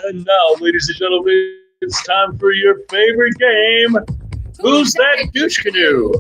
And now, ladies and gentlemen, it's time for your favorite game. Who's that douche canoe?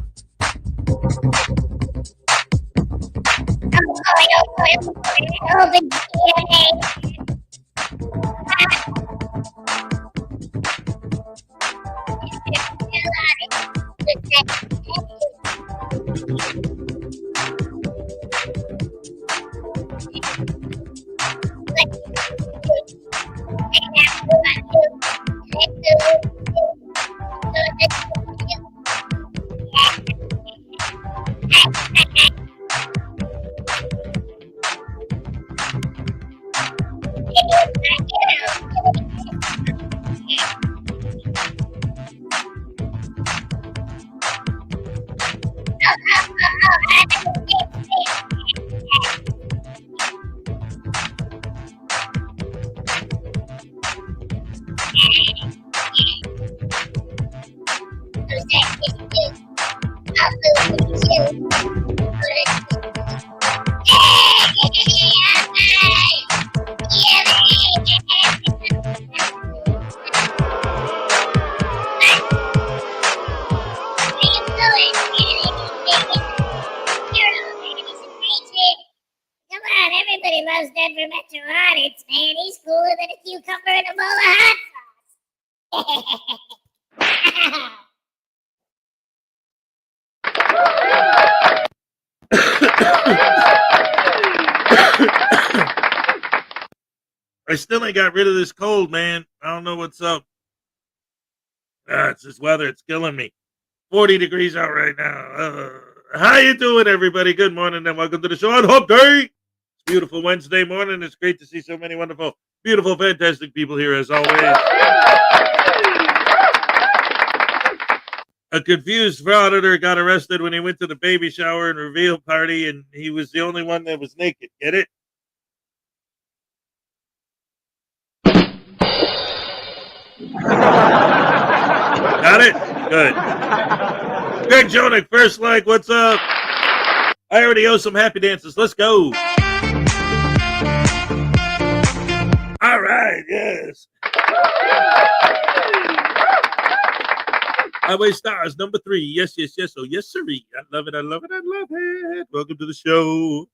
Everybody loves Denver Metro Audits, man. He's cooler than a cucumber in a bowl of hot sauce. I still ain't got rid of this cold, man. I don't know what's up. It's this weather. It's killing me. 40 degrees out right now. How you doing, everybody? Good morning and welcome to the show on Hump Day. It's beautiful Wednesday morning. It's great to see so many wonderful, beautiful, fantastic people here as always. A confused Frauditor got arrested when he went to the baby shower and reveal party, and he was the only one that was naked. Get it? Got it? Good. Greg Jonick, first like, what's up? I already owe some happy dances. Let's go. All right, yes. Highway Stars, number 3. Yes, yes, yes. Oh, yes, sirree. I love it. I love it. I love it. Welcome to the show.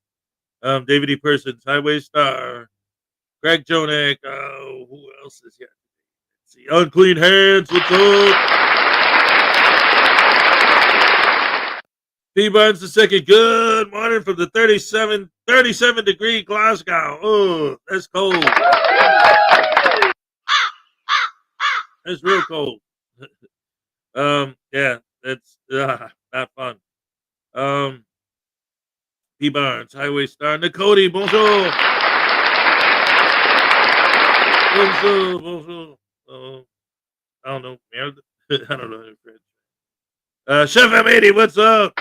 David E. Persons, Highway Star. Greg Jonick. Who else is here? Let's see. Unclean Hands. What's up? P-Buns the second. Good morning from the 37 degree Glasgow. Oh, that's cold. That's real cold. Yeah, that's not fun. P Barnes, Highway Star, Nicody, bonjour. Bonjour, bonjour. I don't know. I don't know any French. Chef M80, what's up?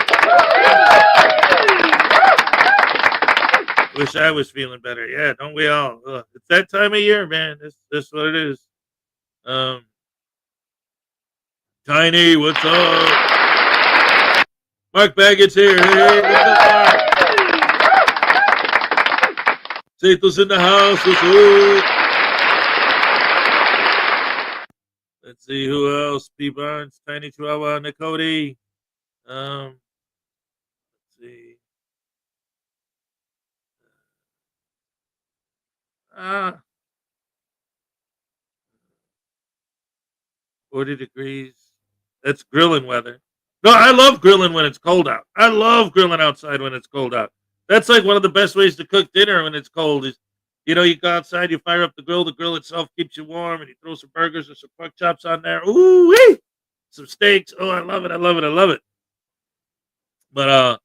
Wish I was feeling better. Yeah, don't we all? It's that time of year, man. That's what it is. Tiny, what's up? Mark Baggett's here. Hey, what's up, Mark? Sato's in the house. What's up? Let's see who else. P. Barnes, Tiny Chihuahua, Nicody. Let's see. 40 degrees. That's grilling weather. No, I love grilling when it's cold out. I love grilling outside when it's cold out. That's like one of the best ways to cook dinner when it's cold is, you go outside, you fire up the grill itself keeps you warm, and you throw some burgers or some pork chops on there. Ooh-wee! Some steaks. Oh, I love it. I love it. I love it. But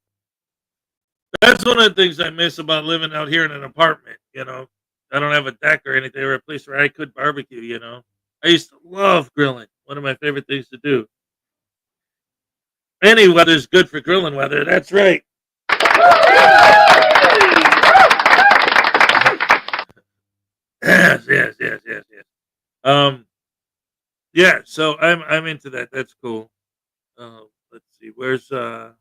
that's one of the things I miss about living out here in an apartment, I don't have a deck or anything or a place where I could barbecue, I used to love grilling. One of my favorite things to do. Any weather's good for grilling weather. That's right. Yes. Yeah. So I'm into that. That's cool. Let's see. Where's sorry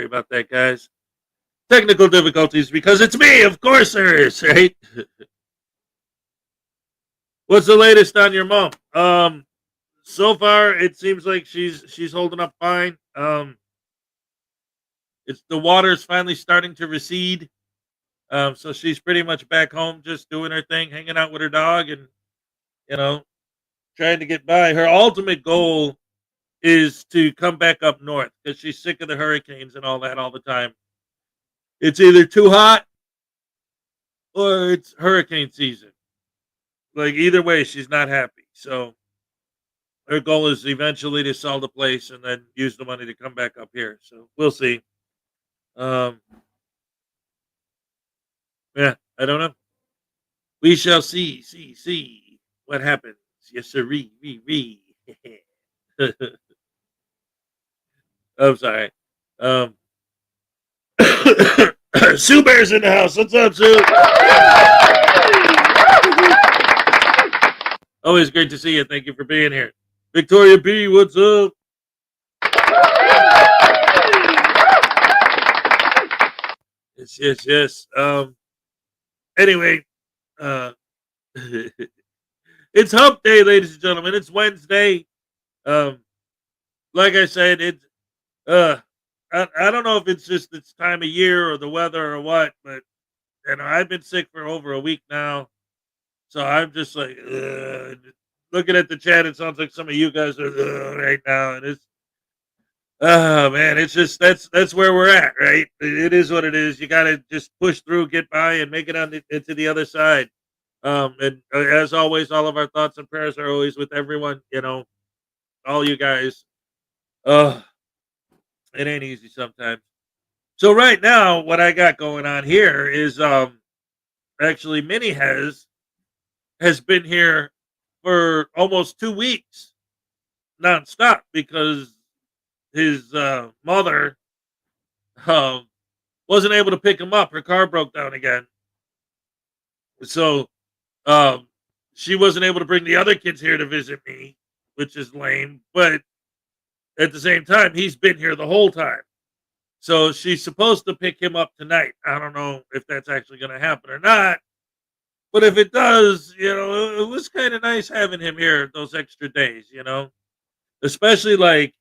about that, guys. technical difficulties because it's me. Of course there is, right? What's the latest on your mom? So far it seems like she's holding up fine. It's the water's finally starting to recede. So she's pretty much back home, just doing her thing, hanging out with her dog, and you know, trying to get by. Her ultimate goal is to come back up north because she's sick of the hurricanes and all that all the time. It's either too hot or it's hurricane season. Like either way, she's not happy. So her goal is eventually to sell the place and then use the money to come back up here. So we'll see. Um, yeah, I don't know. We shall see what happens. Yes, sir. I'm sorry. Sue Bear's in the house. What's up, Sue? Always great to see you. Thank you for being here. Victoria B, what's up? Yes. Anyway, it's hump day, ladies and gentlemen. It's Wednesday. Like I said, it's I don't know if it's just this time of year or the weather or what, but I've been sick for over a week now, so I'm just like looking at the chat. It sounds like some of you guys are right now, and it's oh man, it's just that's where we're at, right? It is what it is. You got to just push through, get by, and make it into the other side. And as always, all of our thoughts and prayers are always with everyone. All you guys. It ain't easy sometimes. So right now, what I got going on here is actually Minnie has been here for almost 2 weeks nonstop because his mother wasn't able to pick him up. Her car broke down again. So she wasn't able to bring the other kids here to visit me, which is lame. But at the same time, he's been here the whole time. So she's supposed to pick him up tonight. I don't know if that's actually going to happen or not. But if it does, it was kind of nice having him here those extra days, especially like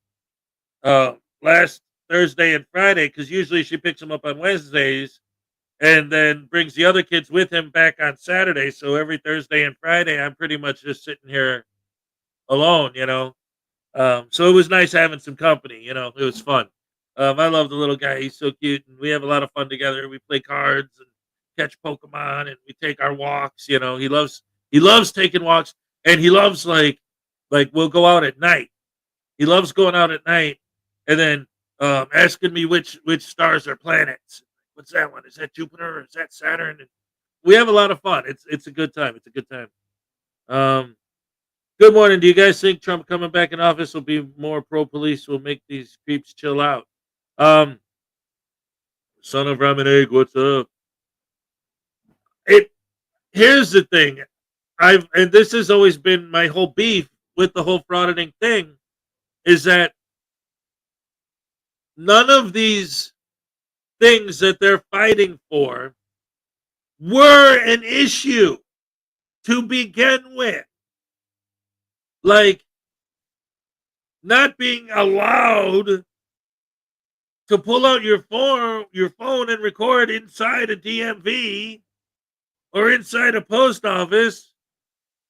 last Thursday and Friday, because usually she picks him up on Wednesdays and then brings the other kids with him back on Saturday. So every Thursday and Friday, I'm pretty much just sitting here alone, so it was nice having some company, it was fun. I love the little guy. He's so cute, and we have a lot of fun together. We play cards and catch Pokemon, and we take our walks. He loves taking walks, and he loves like we'll go out at night. He loves going out at night, and then asking me which stars are planets. What's that one? Is that Jupiter or is that Saturn? And we have a lot of fun. It's a good time. It's a good time. Good morning. Do you guys think Trump coming back in office will be more pro-police? Will make these creeps chill out? Son of Ramen Egg, what's up? Here's the thing. And this has always been my whole beef with the whole frauditing thing, is that none of these things that they're fighting for were an issue to begin with. Like not being allowed to pull out your phone and record inside a DMV or inside a post office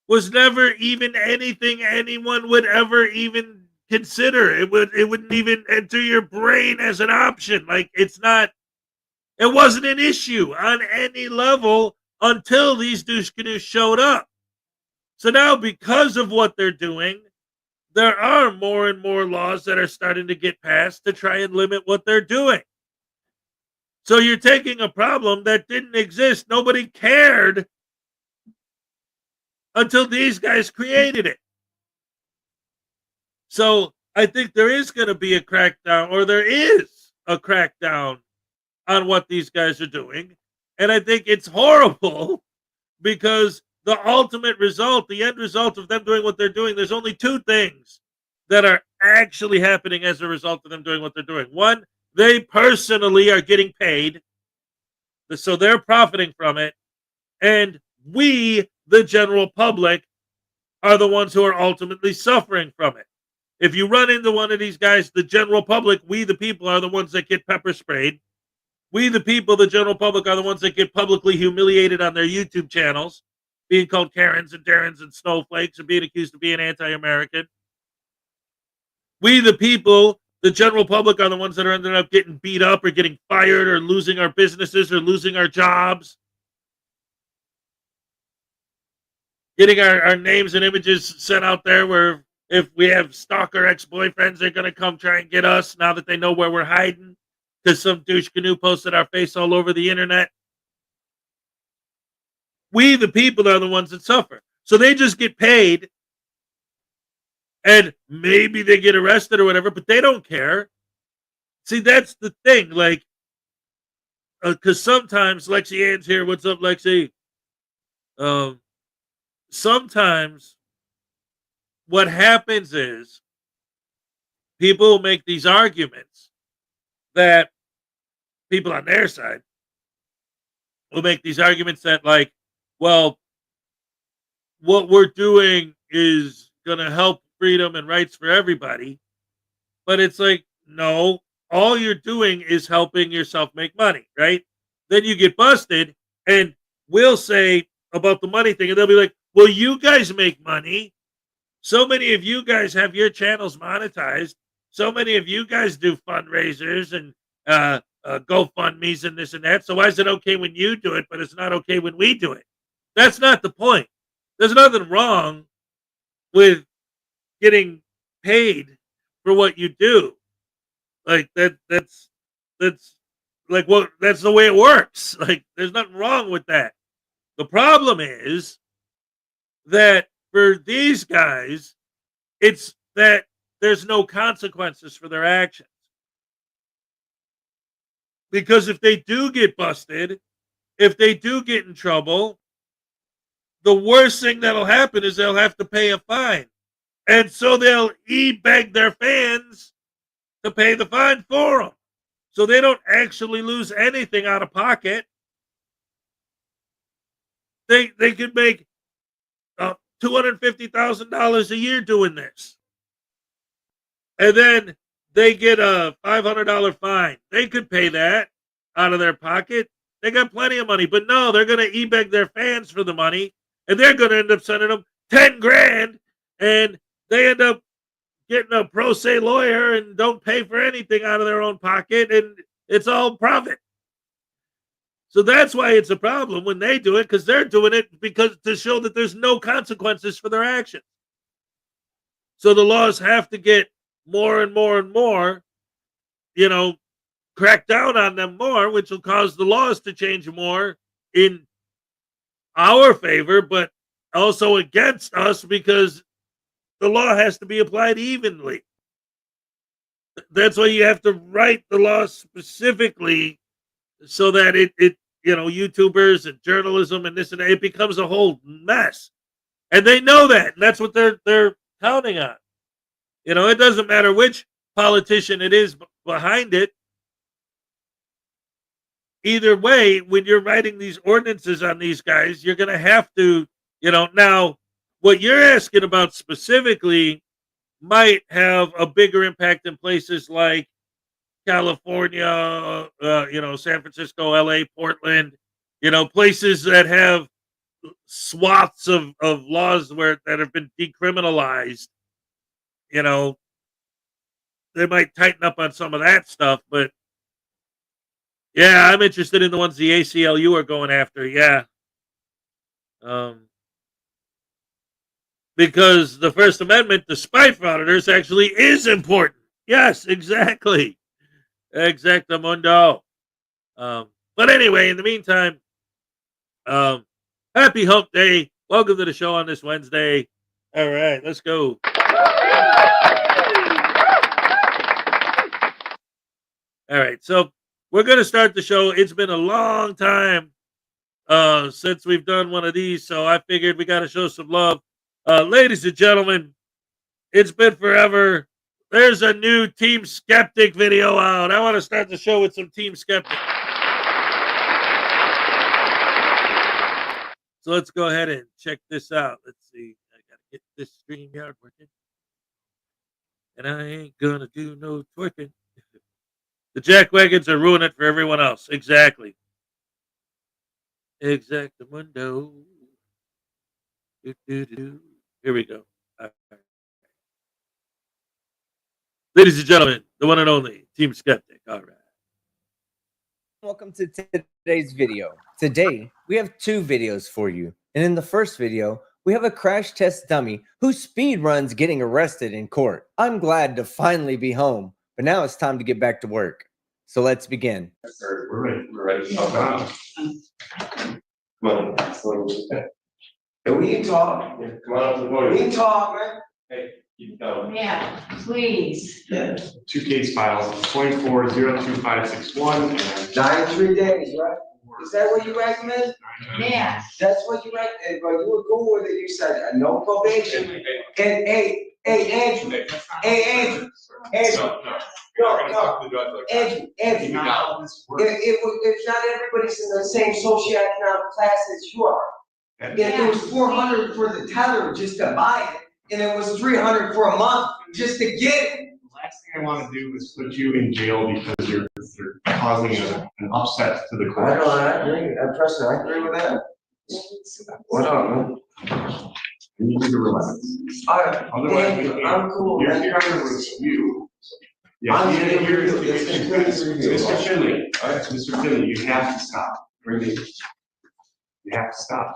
was never even anything anyone would ever even consider. It wouldn't even enter your brain as an option. Like it wasn't an issue on any level until these douche canoes showed up. So now, because of what they're doing, there are more and more laws that are starting to get passed to try and limit what they're doing. So you're taking a problem that didn't exist. Nobody cared until these guys created it. So I think there is going to be a crackdown, or there is a crackdown on what these guys are doing. And I think it's horrible because the ultimate result, the end result of them doing what they're doing, there's only two things that are actually happening as a result of them doing what they're doing. One, they personally are getting paid. So they're profiting from it. And we, the general public, are the ones who are ultimately suffering from it. If you run into one of these guys, the general public, we, the people, are the ones that get pepper sprayed. We, the people, the general public, are the ones that get publicly humiliated on their YouTube channels, being called Karens and Darrens and snowflakes and being accused of being anti-American. We, the people, the general public, are the ones that are ending up getting beat up or getting fired or losing our businesses or losing our jobs. Getting our names and images sent out there where if we have stalker ex-boyfriends, they're going to come try and get us now that they know where we're hiding because some douche canoe posted our face all over the internet. We, the people, are the ones that suffer. So they just get paid and maybe they get arrested or whatever, but they don't care. See, that's the thing. Like, because sometimes Lexi Ann's here. What's up, Lexi? Sometimes what happens is people make these arguments that people on their side will make these arguments that, like, well, what we're doing is going to help freedom and rights for everybody. But it's like, no, all you're doing is helping yourself make money, right? Then you get busted and we'll say about the money thing, and they'll be like, well, you guys make money. So many of you guys have your channels monetized. So many of you guys do fundraisers and GoFundMe's and this and that. So why is it okay when you do it, but it's not okay when we do it? That's not the point. There's nothing wrong with getting paid for what you do. Like that's like what that's the way it works. Like there's nothing wrong with that. The problem is that for these guys, it's that there's no consequences for their actions. Because if they do get busted, if they do get in trouble, the worst thing that'll happen is they'll have to pay a fine. And so they'll beg their fans to pay the fine for them. So they don't actually lose anything out of pocket. They could make $250,000 a year doing this. And then they get a $500 fine. They could pay that out of their pocket. They got plenty of money. But no, they're going to e-beg their fans for the money. And they're going to end up sending them 10 grand. And they end up getting a pro se lawyer and don't pay for anything out of their own pocket. And it's all profit. So that's why it's a problem when they do it, because they're doing it because to show that there's no consequences for their actions. So the laws have to get more and more and more, crack down on them more, which will cause the laws to change more in our favor, but also against us because the law has to be applied evenly. That's why you have to write the law specifically so that it YouTubers and journalism and this and that, it becomes a whole mess. And they know that. And that's what they're counting on. It doesn't matter which politician it is behind it. Either way, when you're writing these ordinances on these guys, you're going to have to, now what you're asking about specifically might have a bigger impact in places like California, San Francisco, LA, Portland, places that have swaths of laws that have been decriminalized. They might tighten up on some of that stuff, but yeah, I'm interested in the ones the ACLU are going after. Yeah. Because the First Amendment, despite frauditors, actually is important. Yes, exactly. Exactamundo. But anyway, in the meantime, happy Hump Day. Welcome to the show on this Wednesday. All right, let's go. All right, so we're going to start the show. It's been a long time since we've done one of these, so I figured we got to show some love. Ladies and gentlemen, it's been forever. There's a new Team Skeptic video out. I want to start the show with some Team Skeptic. So let's go ahead and check this out. Let's see. I gotta get this StreamYard working. And I ain't gonna do no twerking. The jackwagons are ruining it for everyone else. Exactly. Exactamundo. Here we go. All right. Ladies and gentlemen, the one and only Team Skeptic. All right. Welcome to today's video. Today, we have two videos for you. And in the first video, we have a crash test dummy who speed runs getting arrested in court. I'm glad to finally be home, but now it's time to get back to work. So let's begin. We're ready. We're ready. Oh, come on. Hey, we can talk. Yeah, come on up to the podium. We can talk, man. Hey, keep going. Yeah, please. Yeah. Two case files, 24-02561 and 93 days, right? Is that what you recommend? Yeah. That's what you recommend, but you were cool with it. You said no probation. And hey, Andrew. Hey, Andrew. Andrew. Andrew. If not everybody's in the same socioeconomic class as you are. If it was 400 for the tether just to buy it, and it was 300 for a month just to get it. the last thing I want to do is put you in jail because you're causing an upset to the court. I agree. Preston, I agree with that. What up, man? You need to relax. Otherwise, I'm cool. you're man. here to review. Yeah, I'm you're here to here review. It's a good review. Mr. Finley, Mr. Finley, you have to stop. You have to stop.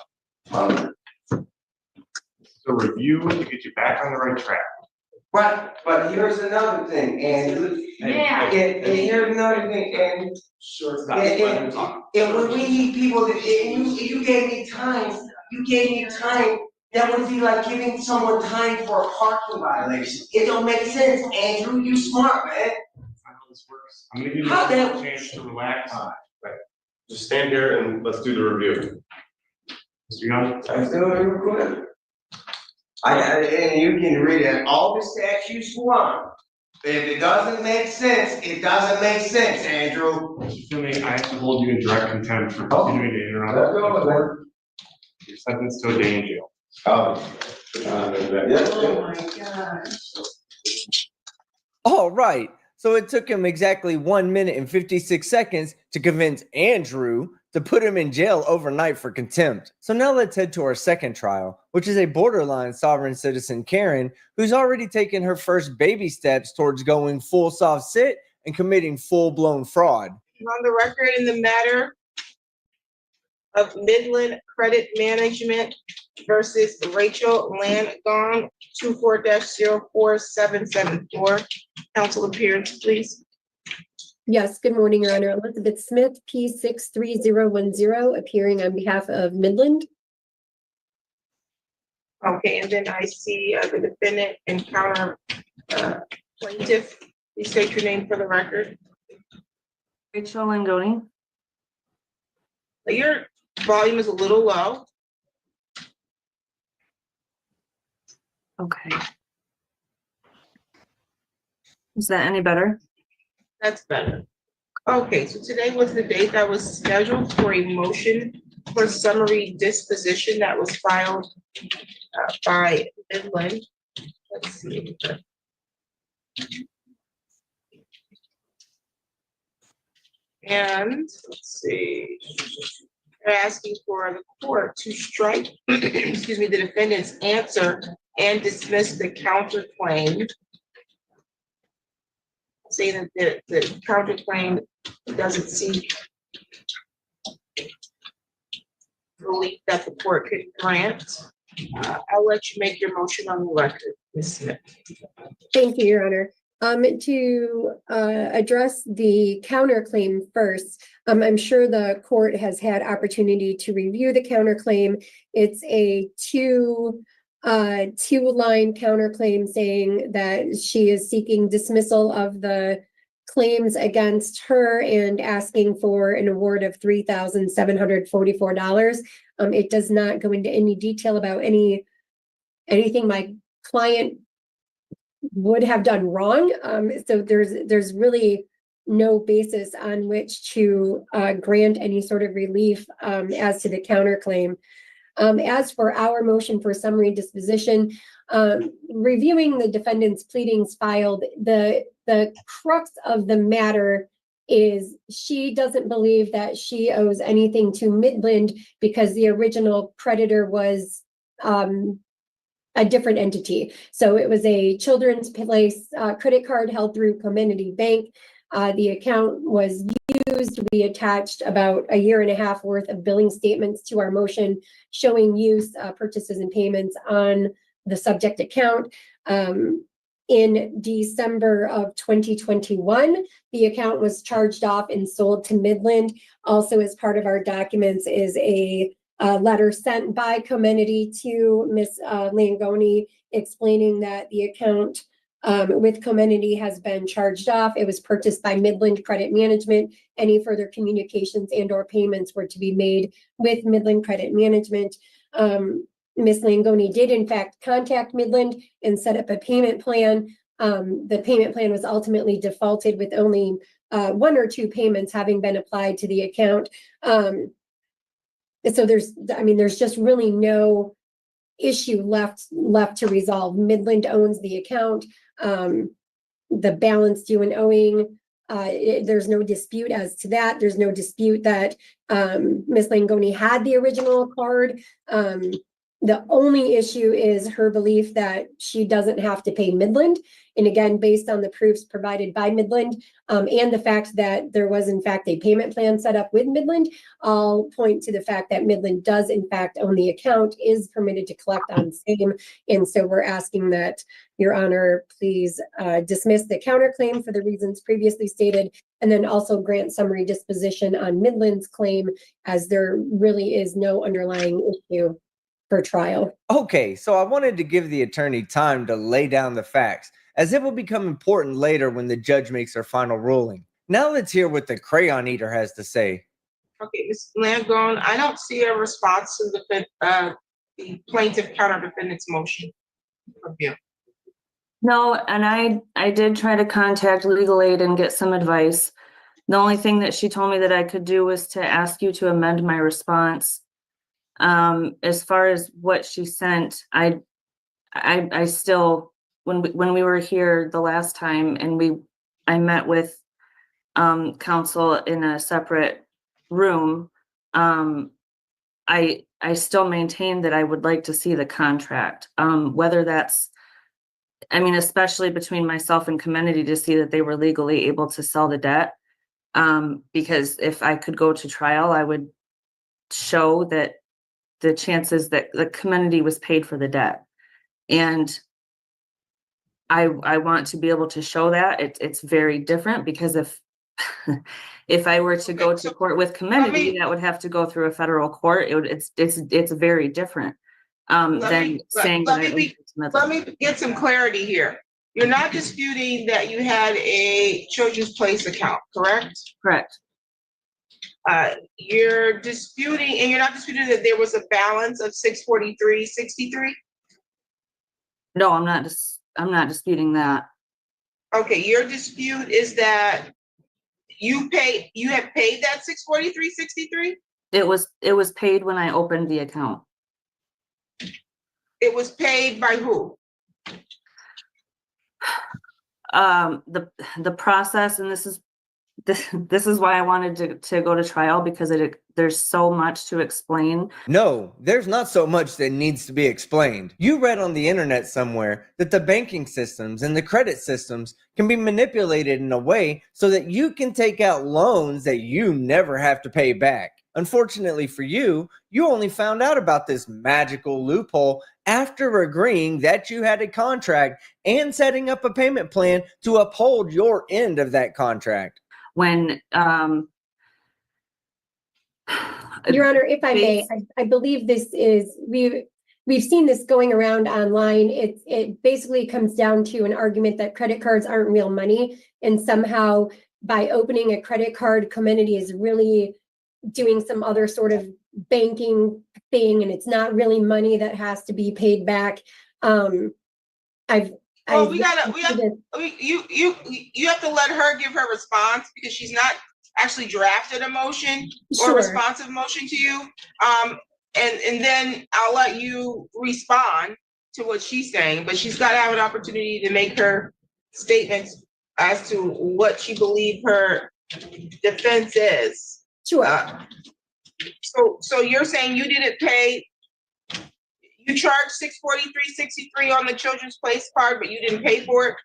So review to get you back on the right track. But here's another thing, and Yeah. and here's another thing, and Sure. and when we need people that, and you gave me time, that would be like giving someone time for a parking violation. It don't make sense, Andrew, you smart, man. That's not how this works. I'm gonna give you How a that- chance to relax. Just stand here and let's do the review. Mr. Young? I still good. And you can read it, all the statutes you want. If it doesn't make sense, it doesn't make sense, Andrew. Mr. Finley, I have to hold you in direct contempt for continuing to interrupt. Let's go with the court. You're sentenced to a day in jail. Oh my God. All right. So it took him exactly 1 minute and 56 seconds to convince Andrew to put him in jail overnight for contempt. So now let's head to our second trial, which is a borderline sovereign citizen, Karen, who's already taken her first baby steps towards going full soft sit and committing full-blown fraud. On the record in the matter of Midland Credit Management versus Rachel Langone, 24-04774. Council appearance, please. Yes, good morning, Your Honor. Elizabeth Smith, P63010, appearing on behalf of Midland. Okay, and then I see the defendant and counter plaintiff. Please state your name for the record. Rachel Langone. Your volume is a little low. Okay. Is that any better? That's better. Okay, so today was the date that was scheduled for a motion for summary disposition that was filed by Midland. Let's see. And let's see. They're asking for the court to strike, excuse me, the defendant's answer and dismiss the counterclaim, saying that the counterclaim doesn't seek relief that the court could grant. I'll let you make your motion on the record, Ms. Smith. Thank you, Your Honor. To address the counterclaim first, I'm sure the court has had opportunity to review the counterclaim. It's a two-line counterclaim saying that she is seeking dismissal of the claims against her and asking for an award of $3,744. It does not go into any detail about anything my client would have done wrong. So there's really no basis on which to grant any sort of relief as to the counterclaim. As for our motion for summary disposition, reviewing the defendant's pleadings filed, the crux of the matter is she doesn't believe that she owes anything to Midland because the original creditor was a different entity. So it was a Children's Place credit card held through Community Bank. The account was used. We attached about a year and a half worth of billing statements to our motion showing use, purchases and payments on the subject account. In December of 2021, the account was charged off and sold to Midland. Also, as part of our documents is a letter sent by Comenity to Ms. Langoni explaining that the account with Comenity has been charged off. It was purchased by Midland Credit Management. Any further communications and or payments were to be made with Midland Credit Management. Ms. Langoni did in fact contact Midland and set up a payment plan. The payment plan was ultimately defaulted with only 1 or 2 payments having been applied to the account. So there's just really no issue left to resolve. Midland owns the account. The balance due and owing, there's no dispute as to that. There's no dispute that Ms. Langoni had the original card. The only issue is her belief that she doesn't have to pay Midland. And again, based on the proofs provided by Midland and the fact that there was in fact a payment plan set up with Midland, I'll point to the fact that Midland does in fact own the account, is permitted to collect on same. And so we're asking that Your Honor please dismiss the counterclaim for the reasons previously stated, and then also grant summary disposition on Midland's claim, as there really is no underlying issue for trial. Okay, so I wanted to give the attorney time to lay down the facts, as it will become important later when the judge makes her final ruling. Now let's hear what the crayon eater has to say. Okay, Ms. Langone, I don't see a response to the plaintiff counter defendant's motion from you. No, and I did try to contact legal aid and get some advice. The only thing that she told me that I could do was to ask you to amend my response. As far as what she sent, I still, when we were here the last time and I met with counsel in a separate room, I still maintain that I would like to see the contract, whether that's, especially between myself and Comenity, to see that they were legally able to sell the debt. Because if I could go to trial, I would show that the chances that the Comenity was paid for the debt. And I want to be able to show that. It's very different, because if I were to go to court with Comenity, that would have to go through a federal court. It's very different than saying that. Let me get some clarity here. You're not disputing that you had a Children's Place account, correct? Correct. You're disputing, and you're not disputing that there was a balance of $643.63? No, I'm not disputing that. Okay, your dispute is that you have paid that $643.63? It was paid when I opened the account. It was paid by who? The process, and this is why I wanted to go to trial, because there's so much to explain. No, there's not so much that needs to be explained. You read on the internet somewhere that the banking systems and the credit systems can be manipulated in a way so that you can take out loans that you never have to pay back. Unfortunately for you, you only found out about this magical loophole after agreeing that you had a contract and setting up a payment plan to uphold your end of that contract. When Your Honor, if I may, I believe this is, we've seen this going around online. It basically comes down to an argument that credit cards aren't real money, and somehow by opening a credit card, Comenity is really doing some other sort of banking thing, and it's not really money that has to be paid back. You have to let her give her response, because she's not actually drafted a motion or Sure. a responsive motion to you. and then I'll let you respond to what she's saying, but she's got to have an opportunity to make her statements as to what she believes her defense is. Sure. So you're saying you didn't pay, you charged $643.63 on the Children's Place card, but you didn't pay for it?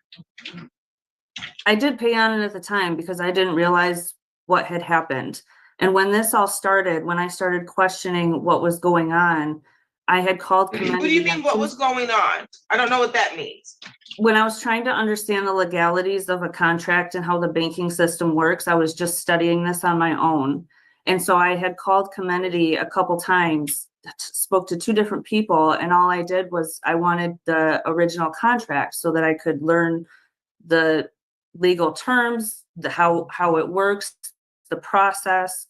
I did pay on it at the time because I didn't realize what had happened. And when this all started, when I started questioning what was going on, I had called What do you Commendity mean what was going on? I don't know what that means. when I was trying to understand the legalities of a contract and how the banking system works. I was just studying this on my own. And so I had called Commendity a couple times, spoke to 2 different people, and all I did was I wanted the original contract so that I could learn the legal terms, how it works, the process.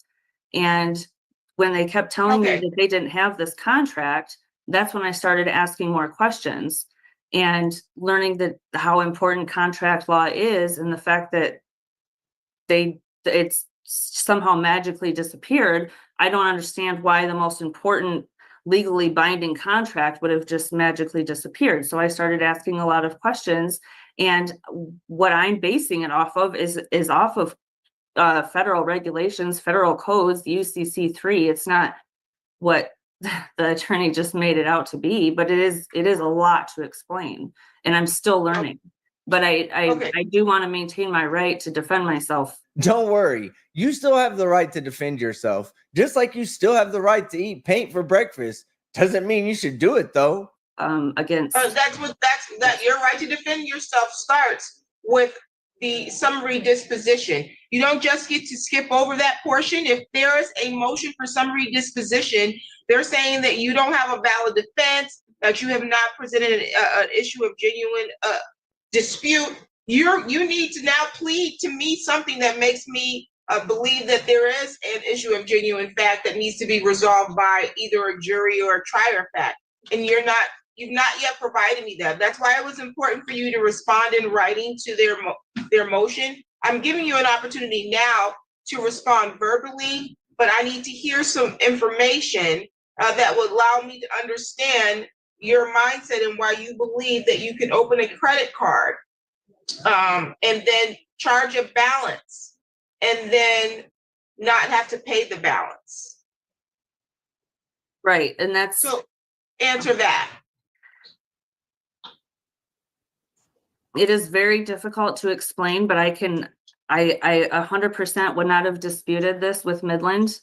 And when they kept telling me that they didn't have this contract, that's when I started asking more questions and learning that how important contract law is, and the fact that it's somehow magically disappeared. I don't understand why the most important legally binding contract would have just magically disappeared. So I started asking a lot of questions, and what I'm basing it off of is off of federal regulations, federal codes, the UCC 3. It's not what the attorney just made it out to be, but it is a lot to explain, and I'm still learning. But I do want to maintain my right to defend myself. Don't worry. You still have the right to defend yourself, just like you still have the right to eat paint for breakfast. Doesn't mean you should do it, though. Against that your right to defend yourself starts with the summary disposition. You don't just get to skip over that portion. If there is a motion for summary disposition, they're saying that you don't have a valid defense, that you have not presented an issue of genuine dispute. You need to now plead to me something that makes me believe that there is an issue of genuine fact that needs to be resolved by either a jury or a trier of fact. And you've not yet provided me that. That's why it was important for you to respond in writing to their motion. I'm giving you an opportunity now to respond verbally, but I need to hear some information that would allow me to understand your mindset and why you believe that you can open a credit card and then charge a balance and then not have to pay the balance. right, and that's So answer that. it is very difficult to explain, but I 100% would not have disputed this with Midland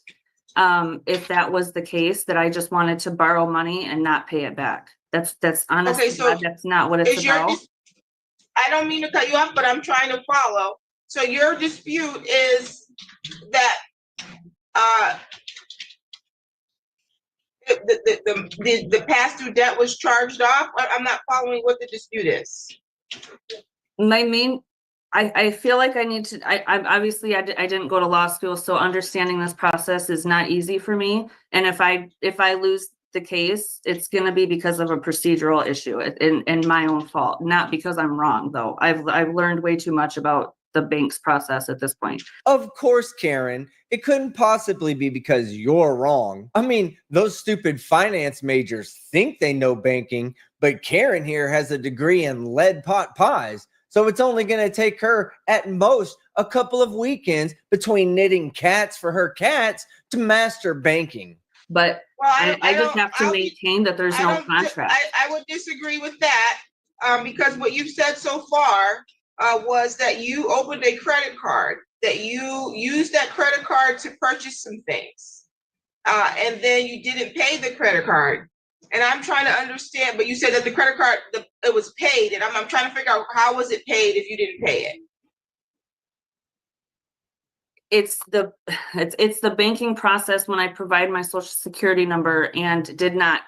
if that was the case, that I just wanted to borrow money and not pay it back. That's honestly, so that's not what it's about. I don't mean to cut you off, but I'm trying to follow. So your dispute is that the past due debt was charged off. I'm not following what the dispute is. My main, I feel like I need to, I obviously I didn't go to law school, so understanding this process is not easy for me. And if I lose the case, it's going to be because of a procedural issue and my own fault, not because I'm wrong, though. I've learned way too much about the bank's process at this point. Of course, Karen, it couldn't possibly be because you're wrong. I mean, those stupid finance majors think they know banking, but Karen here has a degree in lead pot pies. So it's only going to take her at most a couple of weekends between knitting cats for her cats to master banking. But I just have to maintain that there's no contract. I would disagree with that because what you've said so far was that you opened a credit card, that you used that credit card to purchase some things, and then you didn't pay the credit card. And I'm trying to understand, but you said that the credit card, it was paid, and I'm trying to figure out how was it paid if you didn't pay it? It's the banking process when I provide my social security number and did not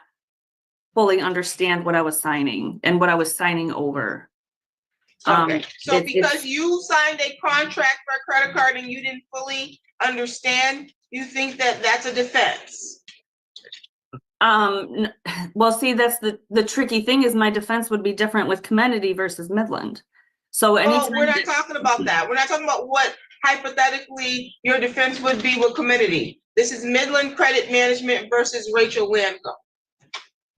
fully understand what I was signing and what I was signing over. Okay, so because you signed a contract for a credit card and you didn't fully understand, you think that that's a defense? Well, see, that's the tricky thing is my defense would be different with Commendity versus Midland. So anytime we're not talking about that. We're not talking about what hypothetically your defense would be with Commendity. This is Midland Credit Management versus Rachel Lamco.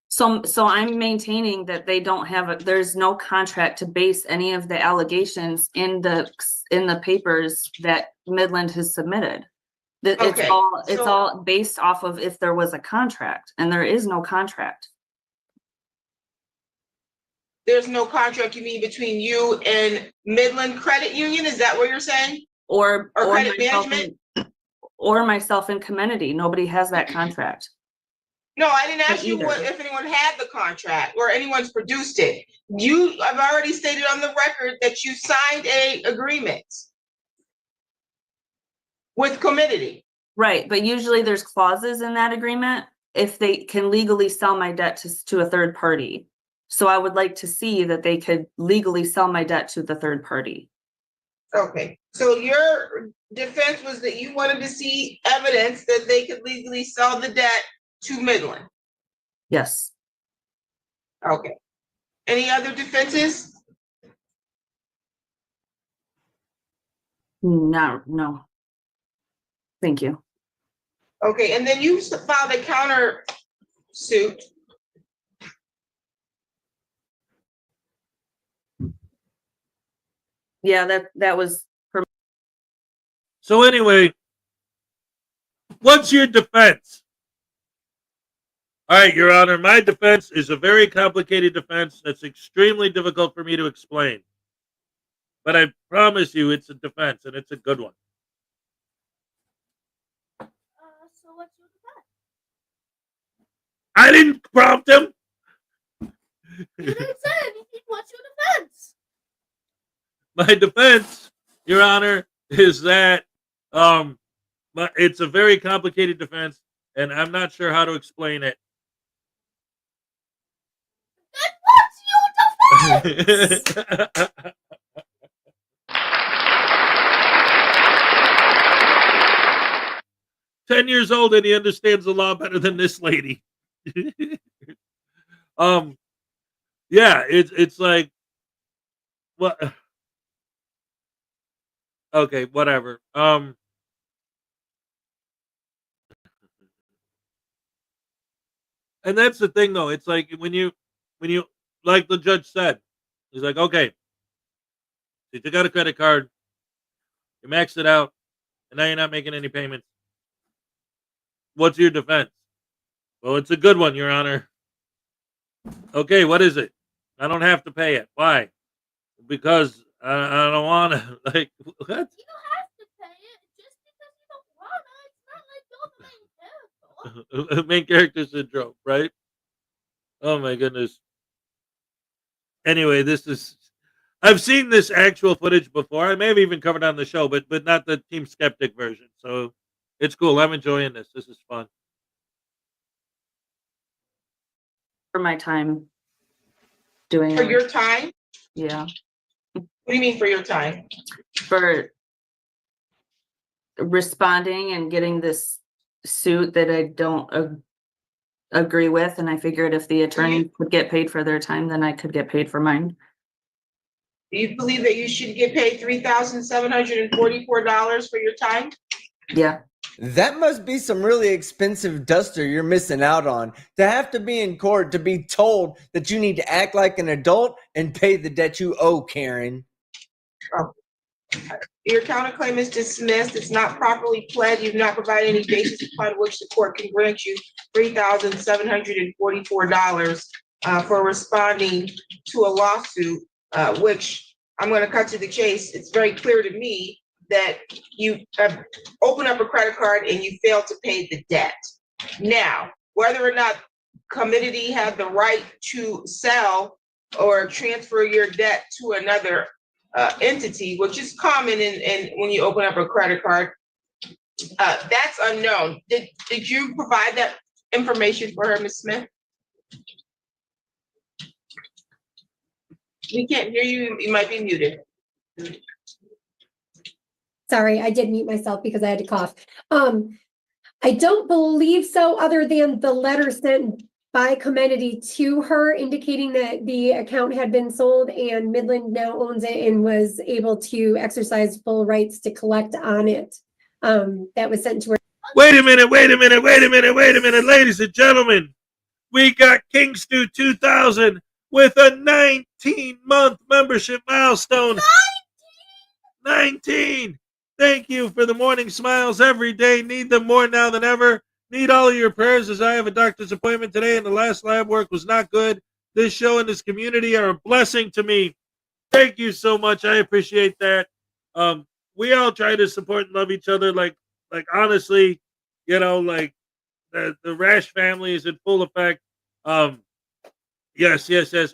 So I'm maintaining that they don't have there's no contract to base any of the allegations in the papers that Midland has submitted. That Okay, it's so- all based off of if there was a contract, and there is no contract. There's no contract, you mean, between you and Midland Credit Union? Is that what you're saying? Or credit myself management? or myself in Comenity. Nobody has that contract. No, I didn't ask you either. if anyone had the contract or anyone's produced it. I've already stated on the record that you signed a agreement with Comenity. Right, but usually there's clauses in that agreement if they can legally sell my debt to a third party. So I would like to see that they could legally sell my debt to the third party. Okay, so your defense was that you wanted to see evidence that they could legally sell the debt to Midland. Yes. Okay. Any other defenses? No. Thank you. Okay, and then you filed a counter suit. Yeah, that was So anyway, what's your defense? All right, Your Honor, my defense is a very complicated defense that's extremely difficult for me to explain. But I promise you it's a defense, and it's a good one. So what's your defense? I didn't prompt him. You didn't say anything. What's your defense? My defense, Your Honor, is that it's a very complicated defense, and I'm not sure how to explain it. Then what's your defense? 10 years old and he understands the law better than this lady. Yeah, it's like what? Okay, whatever. And that's the thing though. It's like when you like the judge said, he's like, okay, you took out a credit card, you maxed it out, and now you're not making any payments. What's your defense? Well, it's a good one, Your Honor. Okay, what is it? I don't have to pay it. Why? Because I don't want to. Like, what? You don't have to pay it just because you don't want it. It's not like you're the main character. Main character syndrome, right? Oh my goodness. Anyway, I've seen this actual footage before. I may have even covered it on the show, but not the Team Skeptic version. So it's cool. I'm enjoying this. This is fun. for my time doing For it. your time? Yeah, What do you mean for your time? for responding and getting this suit that I don't agree with, and I figured if the attorney could get paid for their time, then I could get paid for mine. Do you believe that you should get paid $3,744 for your time? Yeah, That must be some really expensive duster you're missing out on. To have to be in court to be told that you need to act like an adult and pay the debt you owe, Karen. Your counterclaim is dismissed. It's not properly pled. You've not provided any basis upon which the court can grant you $3,744 for responding to a lawsuit, which I'm going to cut to the chase. It's very clear to me that you open up a credit card and you fail to pay the debt. Now, whether or not Committee had the right to sell or transfer your debt to another entity, which is common in when you open up a credit card, that's unknown. Did you provide that information for her, Ms. Smith? We can't hear you. You might be muted. Sorry, I did mute myself because I had to cough. I don't believe so, other than the letter sent by Comenity to her indicating that the account had been sold and Midland now owns it and was able to exercise full rights to collect on it. That was sent to her. Wait a minute, ladies and gentlemen. We got King Stew 2000 with a 19-month membership milestone. 19! Thank you for the morning smiles every day. Need them more now than ever. Need all of your prayers as I have a doctor's appointment today and the last lab work was not good. This show and this community are a blessing to me. Thank you so much. I appreciate that. We all try to support and love each other. Like honestly, like the Rash family is in full effect. Yes,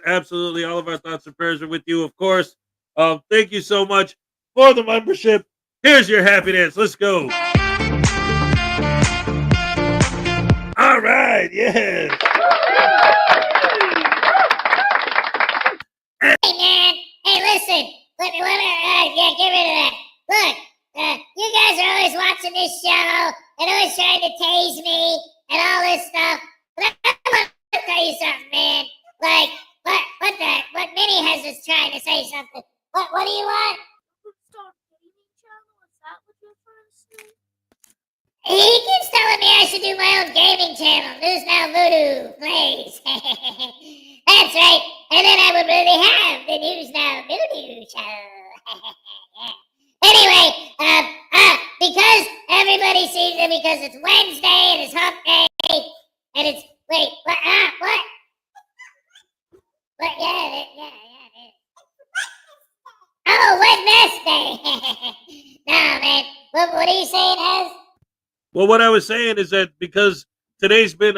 absolutely. All of our thoughts and prayers are with you, of course. Thank you so much for the membership. Here's your happy dance. Let's go. All right, yeah. Hey man, hey listen, get rid of that. Look, you guys are always watching this show and always trying to tase me and all this stuff. But I want to tell you something, man. Like, what Minnie has is trying to say something. What do you want? He keeps telling me I should do my own gaming channel, News Now Voodoo Plays. That's right. And then I would really have the News Now Voodoo show. Anyway, because everybody sees it because it's Wednesday and it's hump day and it's wait, what? What? Yeah, it is. Oh, Wednesday. No, man. What are you saying, Hez? Well, what I was saying is that because today's been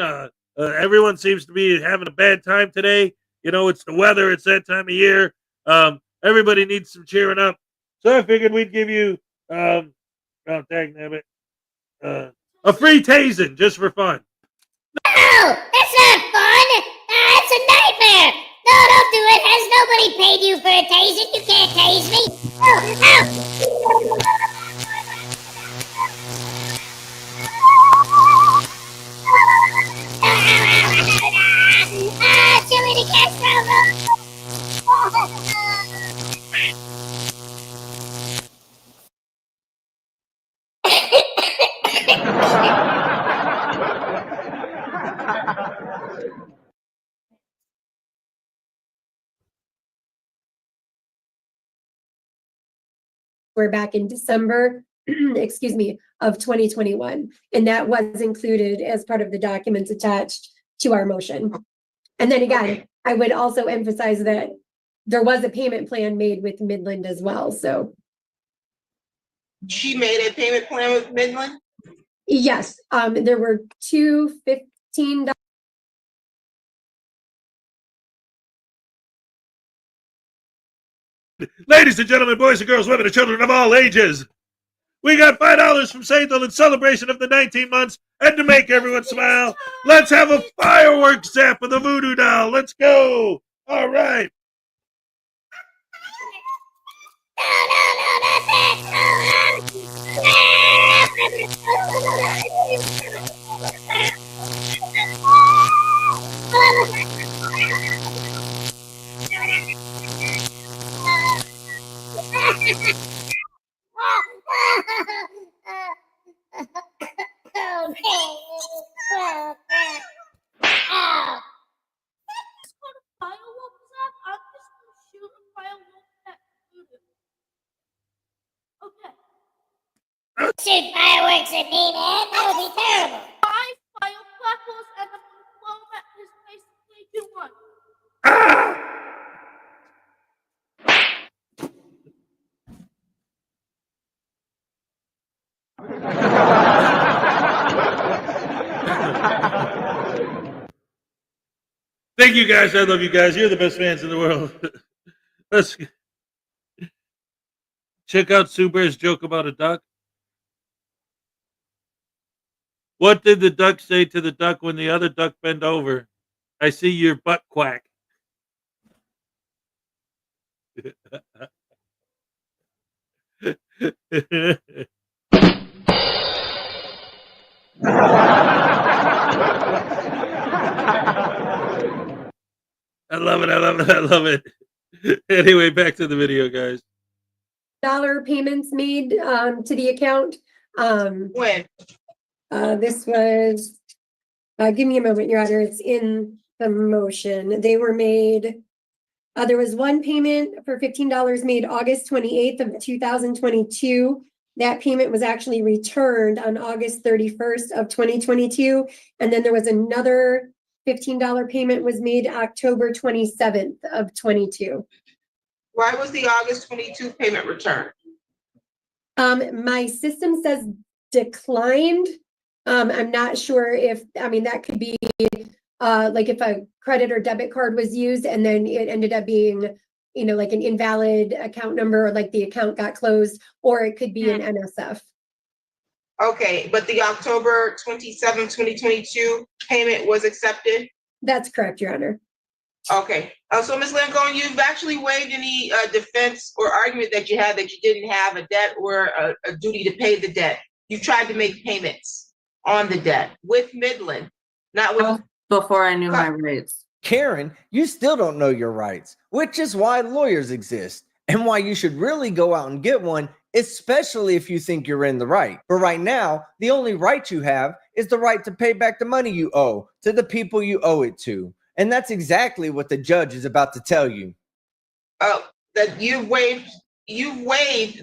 everyone seems to be having a bad time today. It's the weather. It's that time of year. Everybody needs some cheering up. So I figured we'd give you a free tasing just for fun. No, that's not fun. That's a nightmare. No, don't do it. Has nobody paid you for a tasing? You can't tase me. Oh. Chili the Castro. We're back in December, excuse me, of 2021. And that was included as part of the documents attached to our motion. And then again, I would also emphasize that there was a payment plan made with Midland as well, so. She made a payment plan with Midland? Yes, there were two $15. Ladies and gentlemen, boys and girls, women and children of all ages, we got $5 from Satan in celebration of the 19 months, and to make everyone smile, let's have a fireworks zap of the voodoo doll. Let's go. All right. Shoot fireworks at me, man. That would be terrible. 5 firecrackers and I'm gonna blow them at his face in 3, 2, 1. Thank you guys. I love you guys. You're the best fans in the world. Let's check out Sue Bear's joke about a duck. What did the duck say to the duck when the other duck bent over? I see your butt quack. I love it. Anyway, back to the video, guys. $1 payments made to the account. When? This was, give me a moment, Your Honor, it's in the motion. They were made, there was one payment for $15 made August 28th of 2022. That payment was actually returned on August 31st of 2022. And then there was another $15 payment was made October 27th of 22. Why was the August 22 payment returned? My system says declined. I'm not sure if, I mean, that could be like if a credit or debit card was used and then it ended up being, you know, like an invalid account number, or like the account got closed, or it could be an NSF. Okay, but the October 27, 2022 payment was accepted? That's correct, Your Honor. Okay, so Ms. Langone, you've actually waived any defense or argument that you had that you didn't have a debt or a duty to pay the debt. You tried to make payments on the debt with Midland, not with. Before I knew my rights. Karen, you still don't know your rights, which is why lawyers exist and why you should really go out and get one, especially if you think you're in the right. But right now, the only right you have is the right to pay back the money you owe to the people you owe it to. And that's exactly what the judge is about to tell you. Oh, that you've waived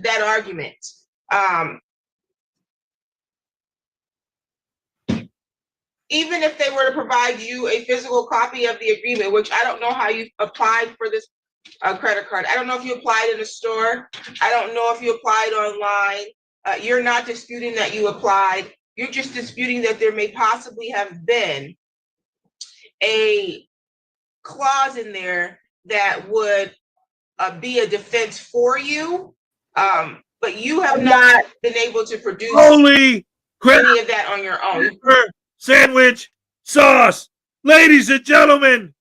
that argument. Even if they were to provide you a physical copy of the agreement, which I don't know how you applied for this credit card. I don't know if you applied in a store. I don't know if you applied online. You're not disputing that you applied. You're just disputing that there may possibly have been a clause in there that would be a defense for you. But you have not been able to produce Holy crap! any of that on your own. Sandwich sauce, ladies and gentlemen,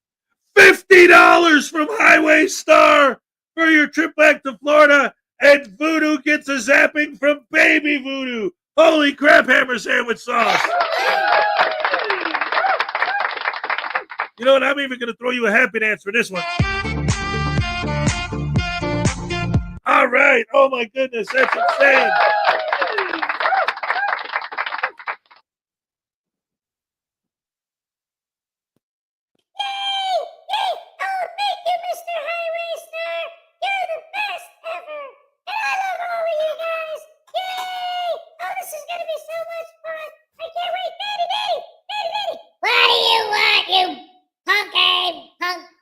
$50 from Highway Star for your trip back to Florida, and Voodoo gets a zapping from Baby Voodoo. Holy crap, hammer sandwich sauce! You know what? I'm even going to throw you a happy dance for this one. All right. Oh my goodness, that's insane.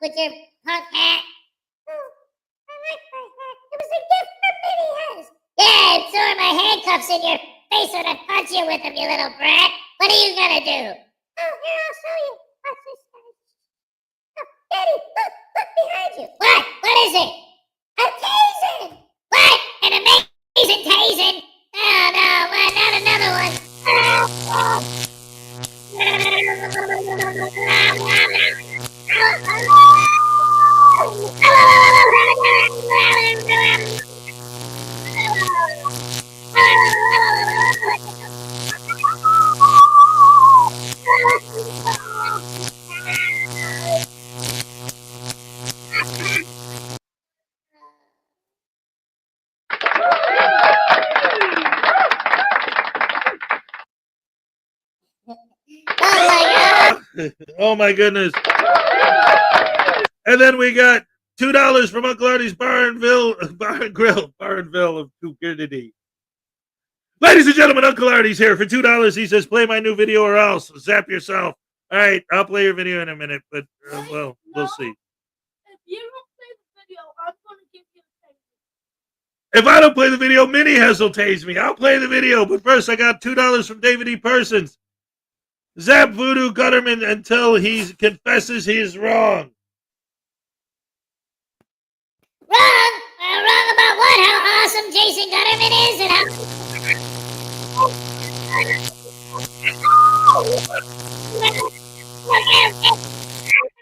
With your punk hat. Oh, I like my hat. It was a gift from Minnie Has. Yeah, and so are my handcuffs in your face when I punch you with them, you little brat. What are you gonna do? Oh, here, I'll show you. Watch this, guys. Oh, Daddy, look behind you. What? What is it? A tasing. What? An amazing tasing? Oh, no, what? Not another one. Oh my goodness. And then we got $2 from Uncle Artie's Bar and Grill of Stupidity. Ladies and gentlemen, Uncle Artie's here for $2. He says, play my new video or else. Zap yourself. All right, I'll play your video in a minute, but well, we'll see. If you don't play the video, I'm going to give you a tase. If I don't play the video, Minnie Hez will tase me. I'll play the video, but first I got $2 from David E. Persons. Zap Voodoo Gutterman until he confesses he is wrong. Wrong? Wrong about what? How awesome Jason Gutterman is and how...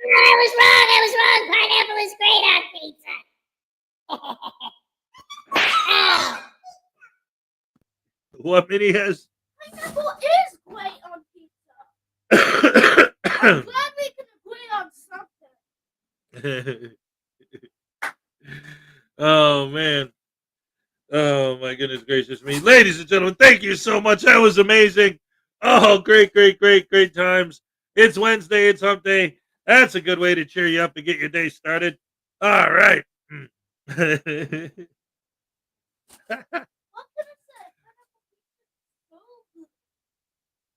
I was wrong. Pineapple is great on pizza. Oh. What Minnie has? Pineapple is great on pizza. I'm glad we can agree on something. Oh man. Oh my goodness gracious me. Ladies and gentlemen, thank you so much. That was amazing. Oh, great times. It's Wednesday, it's hump day. That's a good way to cheer you up and get your day started. All right. What can I say?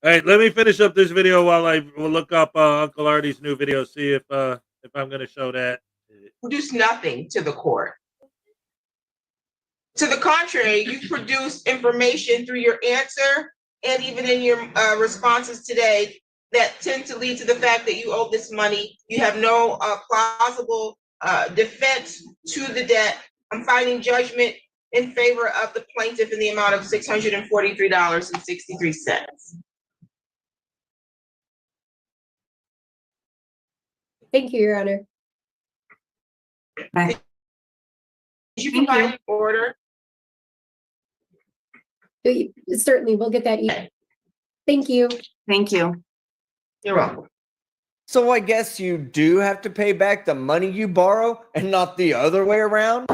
All right, let me finish up this video while I will look up Uncle Artie's new video, see if I'm going to show that. Produce nothing to the court. To the contrary, you produced information through your answer and even in your responses today that tend to lead to the fact that you owe this money. You have no plausible defense to the debt. I'm finding judgment in favor of the plaintiff in the amount of $643.63. Thank you, Your Honor. Okay. Did you Thank provide you. an order? Certainly, we'll get that. Thank you. Thank you. You're welcome. So I guess you do have to pay back the money you borrow and not the other way around?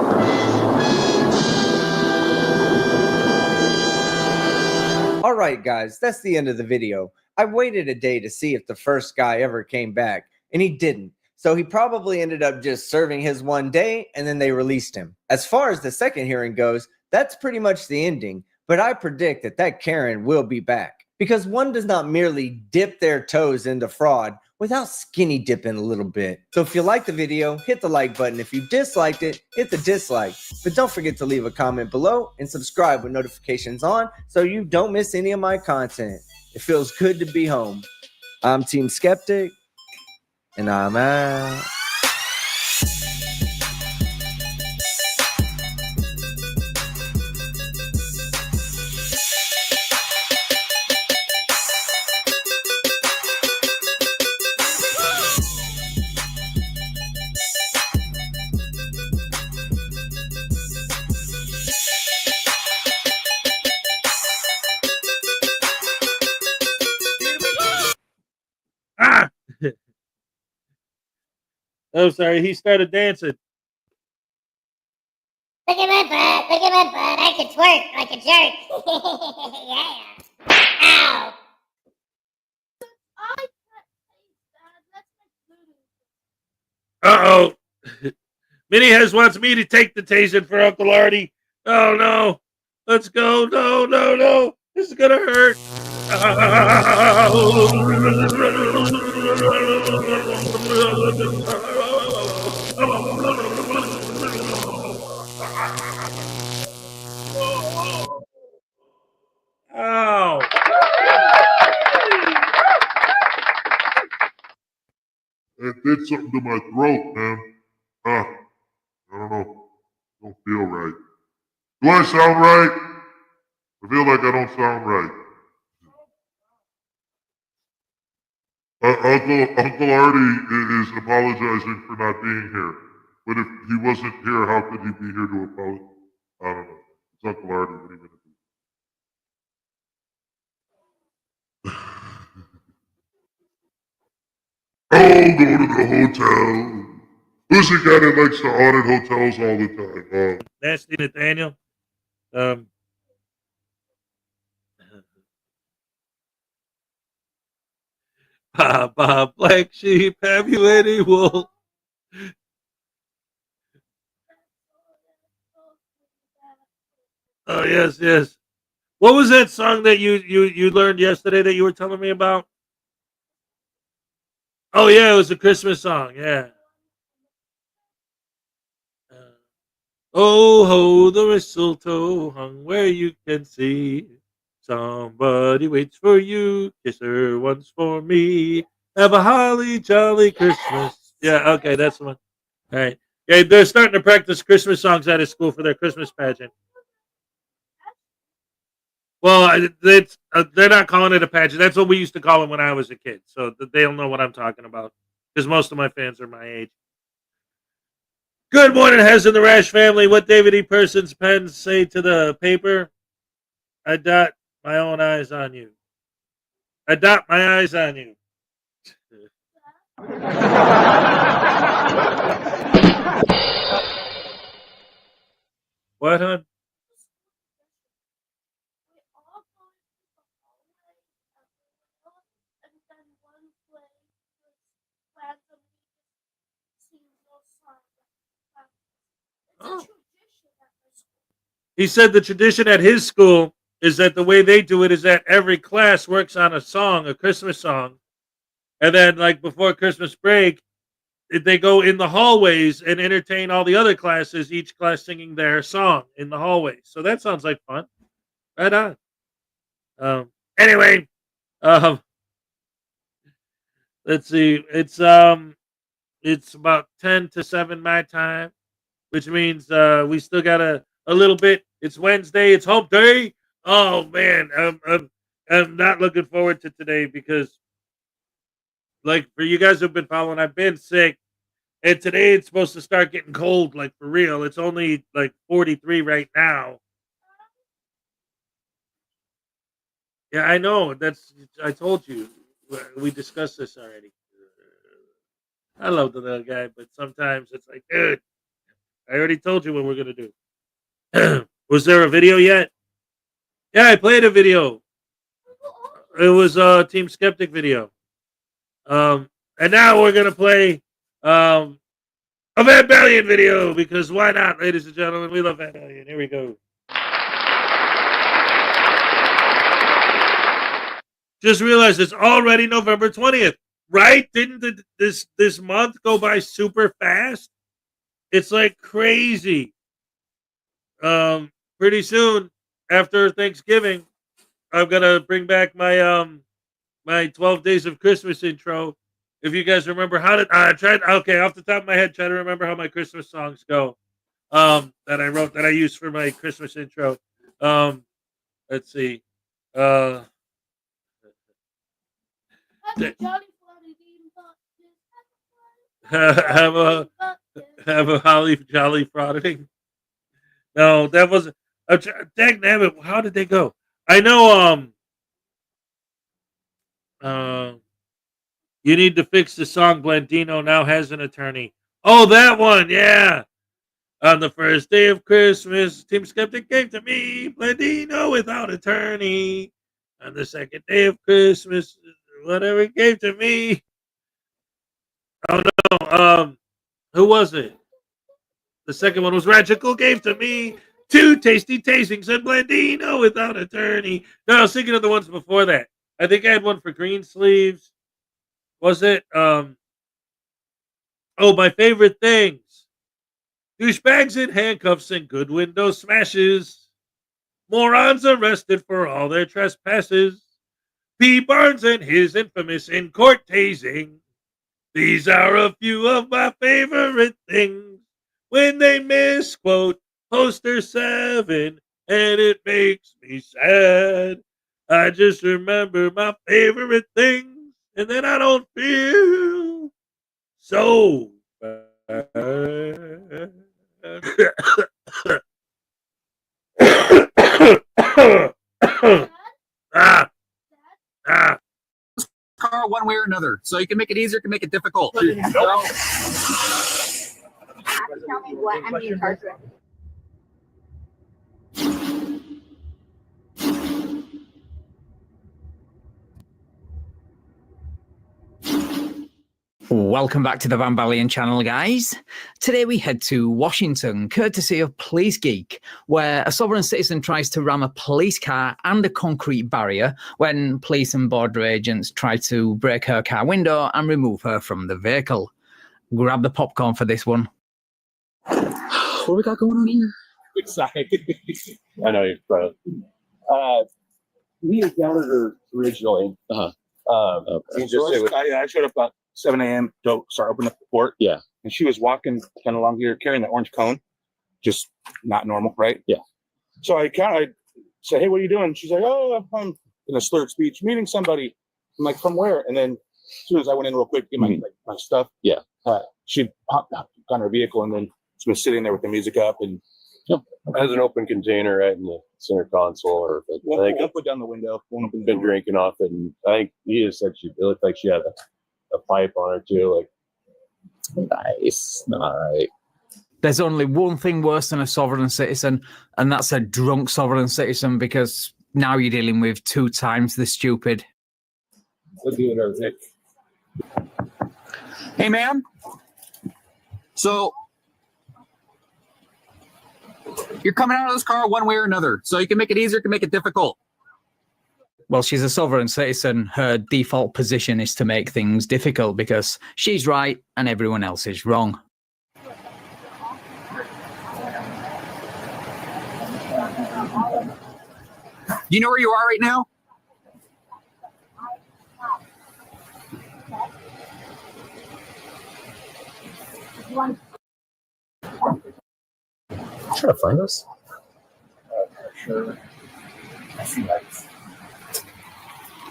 All right, guys, that's the end of the video. I waited a day to see if the first guy ever came back, and he didn't. So he probably ended up just serving his one day, and then they released him. As far as the second hearing goes, that's pretty much the ending. But I predict that Karen will be back. Because one does not merely dip their toes into fraud without skinny dipping a little bit. So if you liked the video, hit the like button. If you disliked it, hit the dislike. But don't forget to leave a comment below and subscribe with notifications on so you don't miss any of my content. It feels good to be home. I'm Team Skeptic, and I'm out. Ah! Oh, sorry, he started dancing. Look at my butt. Look at my butt. I can twerk like a jerk. Yeah. Ow. I can't taste that. That's my food. Uh-oh. Minnie wants me to take the tasing for Uncle Artie. Oh, no. Let's go. No. This is going to hurt. Ow. It did something to my throat, man. I don't know. Don't feel right. Do I sound right? I feel like I don't sound right. Uncle Artie is apologizing for not being here. But if he wasn't here, how could he be here to apologize? I don't know. It's Uncle Artie. What are you going to do? Oh, go to the hotel. Who's the guy that likes to audit hotels all the time? Nasty Nathaniel. Papa, black sheep, have you any wool? Oh, yes. What was that song that you learned yesterday that you were telling me about? Oh, yeah, it was a Christmas song, yeah. Oh, ho, the mistletoe hung where you can see. Somebody waits for you, kiss her once for me. Have a holly jolly Christmas. Yeah, okay, that's the one. All right. Yeah, they're starting to practice Christmas songs out of school for their Christmas pageant. Well, they're not calling it a pageant. That's what we used to call it when I was a kid. So they'll know what I'm talking about because most of my fans are my age. Good morning, Hez and the Rash family. What David E. Person's pens say to the paper? I dot my own eyes on you. I dot my eyes on you. What, hon? He said the tradition at his school is that the way they do it is that every class works on a song, a Christmas song. And then, like, before Christmas break, they go in the hallways and entertain all the other classes, each class singing their song in the hallways. So that sounds like fun. Right on. Anyway, let's see. It's about 10 to 7 my time, which means we still got a little bit. It's Wednesday. It's hump day. Oh man, I'm not looking forward to today because, like, for you guys who've been following, I've been sick, and today it's supposed to start getting cold, like for real. It's only like 43 right now. Yeah, I know. I told you. We discussed this already. I love the little guy, but sometimes it's like, dude, I already told you what we're gonna do. Was there a video yet? Yeah, I played a video. It was a Team Skeptic video. And now we're gonna play a Van Balian video because why not, ladies and gentlemen? We love Van Balian. Here we go. Just realized it's already November 20th, right? Didn't this month go by super fast? It's like crazy. Pretty soon after Thanksgiving, I'm gonna bring back my my 12 Days of Christmas intro. If you guys remember how to off the top of my head, try to remember how my Christmas songs go. That I wrote that I used for my Christmas intro. Let's see. Have a holly jolly frauditing. No, that wasn't. Dang nabbit, how did they go? I know. You need to fix the song. Blandino now has an attorney. Oh, that one, yeah. On the first day of Christmas, Team Skeptic gave to me Blandino without attorney. On the second day of Christmas, whatever it gave to me. Oh no, who was it? The second one was Ragical gave to me 2 tasty tastings and Blandino without attorney. No, I was thinking of the ones before that. I think I had one for Green Sleeves. Was it? Oh, my favorite things. Douchebags in handcuffs and good window smashes. Morons arrested for all their trespasses. P. Barnes and his infamous in-court tasing. These are a few of my favorite things. When they misquote Poster 7, and it makes me sad. I just remember my favorite things, and then I don't feel so bad. Car one way or another. So you can make it easier, can make it difficult. Tell me what I'm in charge of. Welcome back to the Van Balian channel, guys. Today we head to Washington, courtesy of Police Geek, where a sovereign citizen tries to ram a police car and a concrete barrier when police and border agents try to break her car window and remove her from the vehicle. Grab the popcorn for this one. What we got going on here? Excited. I know you're proud. We encountered her originally. Okay. I showed up about 7 a.m. to start opening up the port. Yeah. And she was walking kind of along here carrying the orange cone. Just not normal, right? Yeah. So I said, hey, what are you doing? She's like, oh, I'm in a slurred speech meeting somebody. I'm like, from where? And then as soon as I went in real quick to get my stuff, yeah, she hopped on her vehicle and then she was sitting there with the music up and has an open container right in the center console, or I think I'll put down the window. Been drinking off it, and I think he just said it looked like she had a pipe on her too. Like, nice, all right. There's only one thing worse than a sovereign citizen, and that's a drunk sovereign citizen, because now you're dealing with 2 times the stupid. Let's do it, Hey, ma'am. So, You're coming out of this car one way or another. So you can make it easier, you can make it difficult. Well, she's a sovereign citizen. Her default position is to make things difficult because she's right and everyone else is wrong. You know where you are right now? Trying to find us.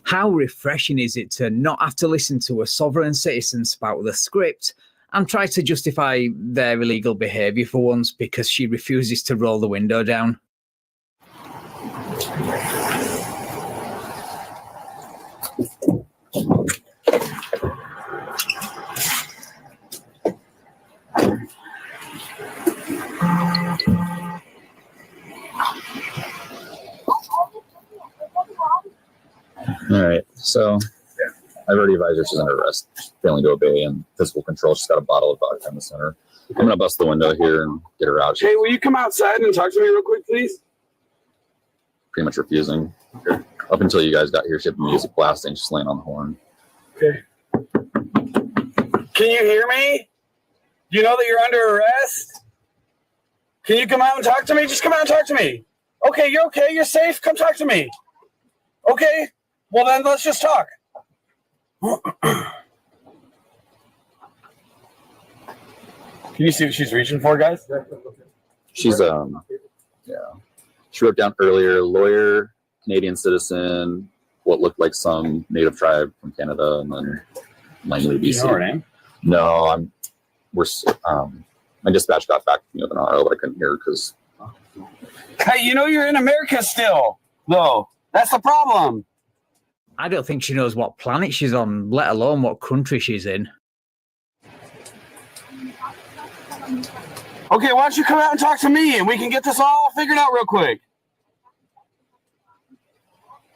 How refreshing is it to not have to listen to a sovereign citizen spout the script and try to justify their illegal behaviour for once because she refuses to roll the window down? All right, so I've already advised her she's under arrest, failing to obey, and physical control. She's got a bottle of vodka in the center. I'm gonna bust the window here and get her out. She's Hey, will you come outside and talk to me real quick, please? pretty much refusing. Up until you guys got here, she had the music blasting. She's laying on the horn. Okay. Can you hear me? Do you know that you're under arrest? Can you come out and talk to me? Just come out and talk to me. Okay, you're okay. You're safe. Come talk to me. Okay. Well, then let's just talk. Can you see what she's reaching for, guys? She's yeah. She wrote down earlier, lawyer, Canadian citizen, what looked like some native tribe from Canada, and then Langley, BC. You know her name? No, my dispatch got back to me with an RO, but I couldn't hear her because. Hey, you know you're in America still, though. That's the problem. I don't think she knows what planet she's on, let alone what country she's in. Okay, why don't you come out and talk to me and we can get this all figured out real quick.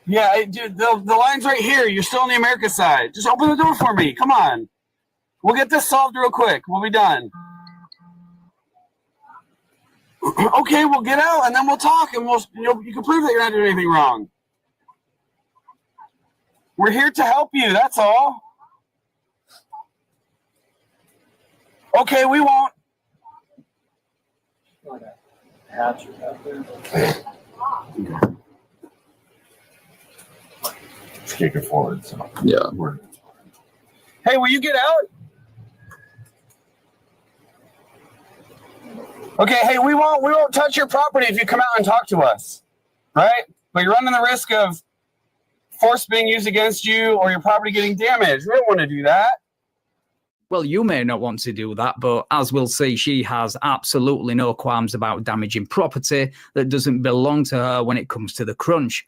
Yeah, dude, the line's right here. You're still on the America side. Just open the door for me. Come on. We'll get this solved real quick. We'll be done. Okay, we'll get out and then we'll talk and you can prove that you're not doing anything wrong. We're here to help you, that's all. Okay, we won't. Let's kick it forward. So. Yeah. Hey, will you get out? Okay, hey, we won't touch your property if you come out and talk to us. Right? But you're running the risk of force being used against you or your property getting damaged. We don't want to do that. Well, you may not want to do that, but as we'll see, she has absolutely no qualms about damaging property that doesn't belong to her when it comes to the crunch.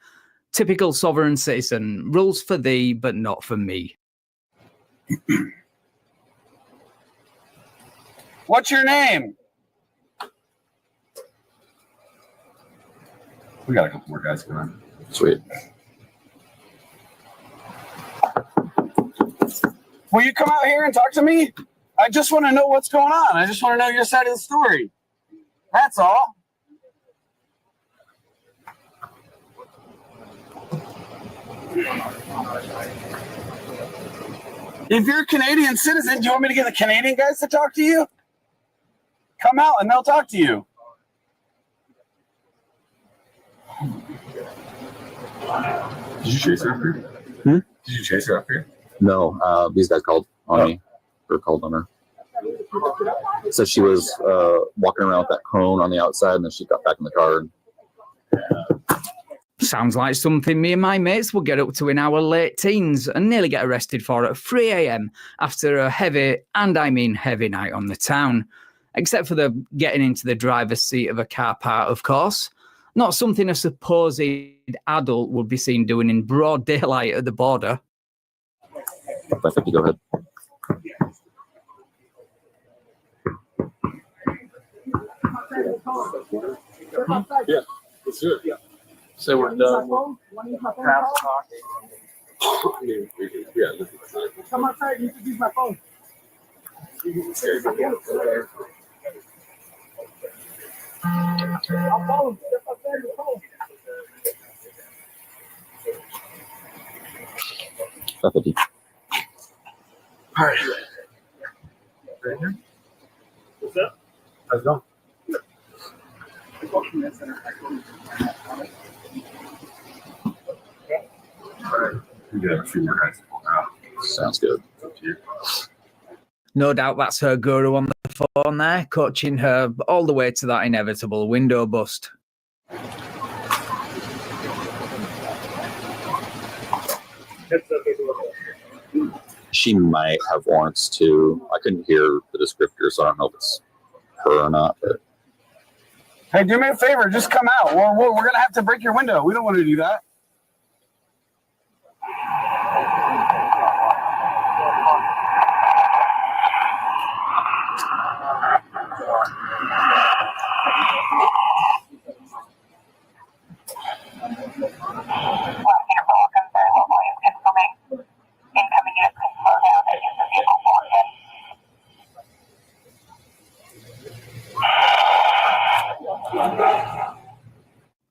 Typical sovereign citizen, rules for thee, but not for me. What's your name? We got a couple more guys coming. Sweet. Will you come out here and talk to me? I just want to know what's going on. I just want to know your side of the story. That's all. If you're a Canadian citizen, do you want me to get the Canadian guys to talk to you? Come out and they'll talk to you. Did you chase her up here? Did you chase her up here? No, these guys called on me, or called on her. So she was walking around with that cone on the outside, and then she got back in the car. Sounds like something me and my mates will get up to in our late teens and nearly get arrested for at 3 a.m. after a heavy, and I mean heavy, night on the town. Except for the getting into the driver's seat of a car part, of course. Not something a supposed adult would be seen doing in broad daylight at the border. 550, go ahead. Yeah, let's do it. Yeah. So we're done. Half talk. Yeah. Come outside. You can use my phone. Deputy. All right. What's up? How's it going? We got a few more guys. Sounds good. No doubt that's her guru on the phone there, coaching her all the way to that inevitable window bust. She might have warrants too. I couldn't hear the descriptor, so I don't know if it's her or not. But Hey, do me a favor. Just come out. We're going to have to break your window. We don't want to do that.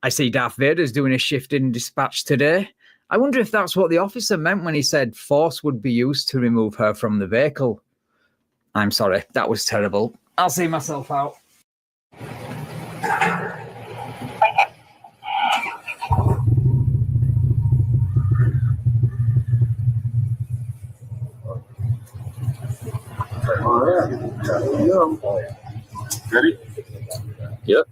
I see Darth Vader's doing a shift in dispatch today. I wonder if that's what the officer meant when he said force would be used to remove her from the vehicle. I'm sorry, that was terrible. I'll see myself out. All right. Here we go. Ready? Yep.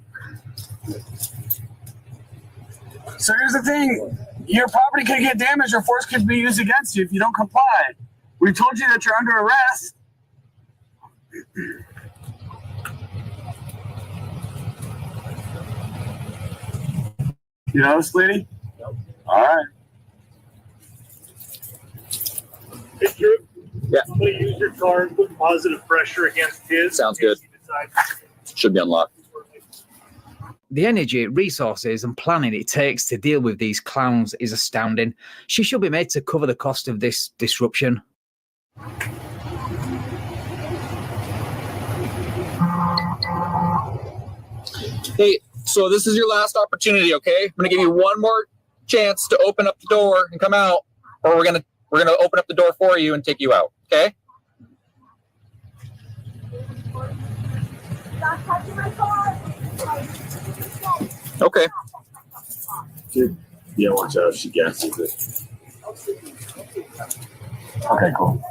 So here's the thing. Your property could get damaged or force could be used against you if you don't comply. We told you that you're under arrest. You know this lady? No. All right. Hey, Drew. Yeah. I'm going to use your car and put positive pressure against his. Sounds good. Should be unlocked. The energy, resources, and planning it takes to deal with these clowns is astounding. She should be made to cover the cost of this disruption. Hey, so this is your last opportunity, okay? I'm gonna give you one more chance to open up the door and come out, or we're gonna open up the door for you and take you out, okay? Stop touching my car. Okay. Yeah, watch out if she guesses it. Okay, cool.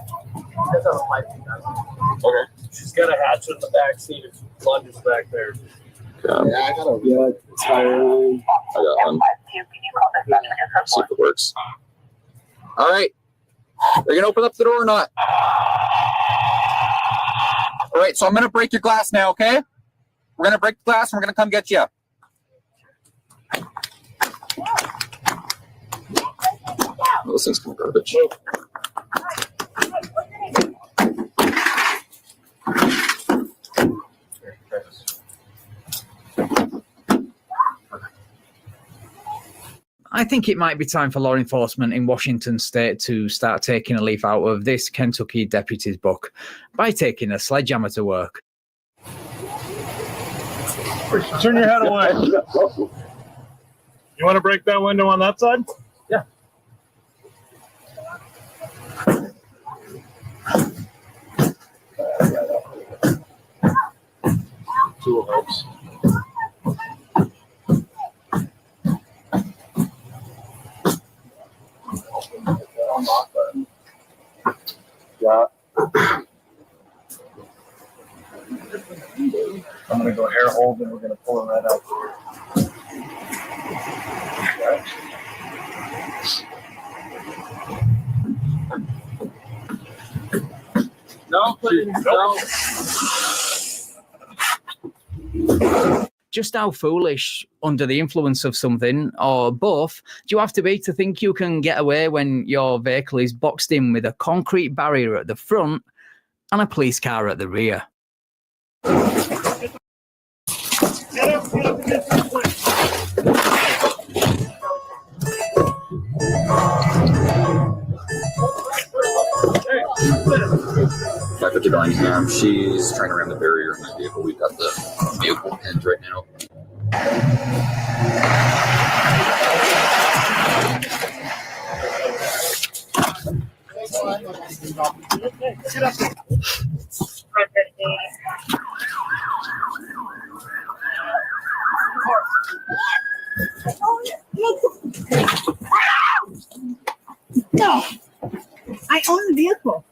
Okay. She's got a hatchet in the back seat. It's lunges back there. Okay. Yeah, I got a tire on. I got one. See if it works. All right. Are you gonna open up the door or not? All right, so I'm gonna break your glass now, okay? We're gonna break the glass and we're gonna come get you. Those things come garbage. I think it might be time for law enforcement in Washington state to start taking a leaf out of this Kentucky deputy's book by taking a sledgehammer to work. Turn your head away. You want to break that window on that side? Yeah. Two helps. Yeah. I'm gonna go air hold and we're gonna pull it right out. No, please. No. Just how foolish, under the influence of something, or both, do you have to be to think you can get away when your vehicle is boxed in with a concrete barrier at the front and a police car at the rear? Five 50 Bellingham. She's trying to ram the barrier in that vehicle. We've got the vehicle pinned right now. No, I own the vehicle.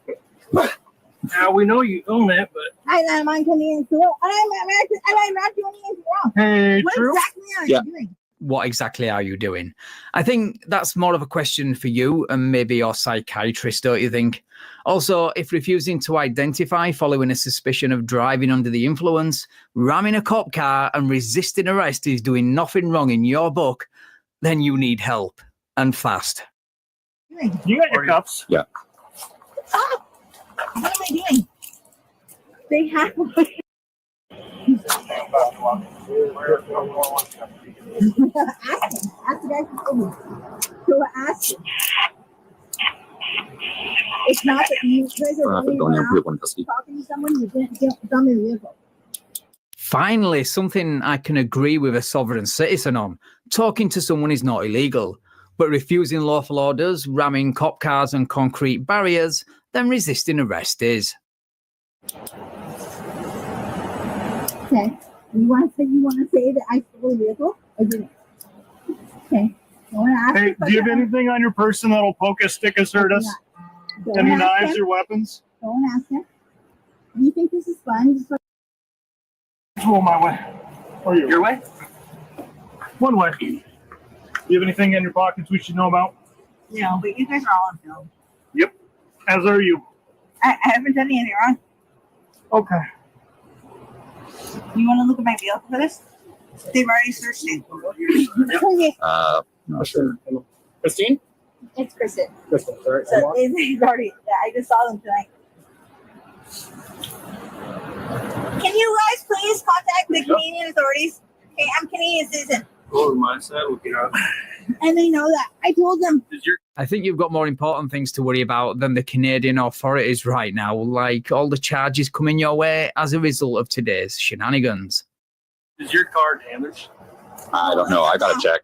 Now we know you own it, but I'm on convenience store. I'm not doing anything wrong. hey, What true. exactly are you doing? What exactly are you doing? I think that's more of a question for you and maybe your psychiatrist, don't you think? Also, if refusing to identify following a suspicion of driving under the influence, ramming a cop car and resisting arrest is doing nothing wrong in your book, then you need help, and fast. You got your cups. Yeah. Stop! What am I doing? They have Ask the guy who told me. So ask him. It's not that you guys are running around talking to someone who didn't dumb your vehicle. Finally, something I can agree with a sovereign citizen on. Talking to someone is not illegal, but refusing lawful orders, ramming cop cars and concrete barriers, then resisting arrest is. Okay. You want to say that I stole a vehicle? Or didn't? Okay. I want to ask Hey, do you have anything on your person that'll poke us, stick us, hurt us? Any knives or weapons? Don't ask him. You think this is fun? Just Go my way. Or your way? One way. Do you have anything in your pockets we should know about? No, but you guys are all on film. Yep. As are you. I haven't done anything wrong. Okay. You want to look at my vehicle for this? They've already searched it. Not sure. Christine? It's Kristen. Crystal, sorry. So they've already, I just saw them tonight. Can you guys please contact the Canadian authorities? Okay, I'm Canadian citizen. Go to my side, we'll get out. And they know that. I told them. I think you've got more important things to worry about than the Canadian authorities right now, like all the charges coming your way as a result of today's shenanigans. Is your car damaged? I don't know. I gotta check.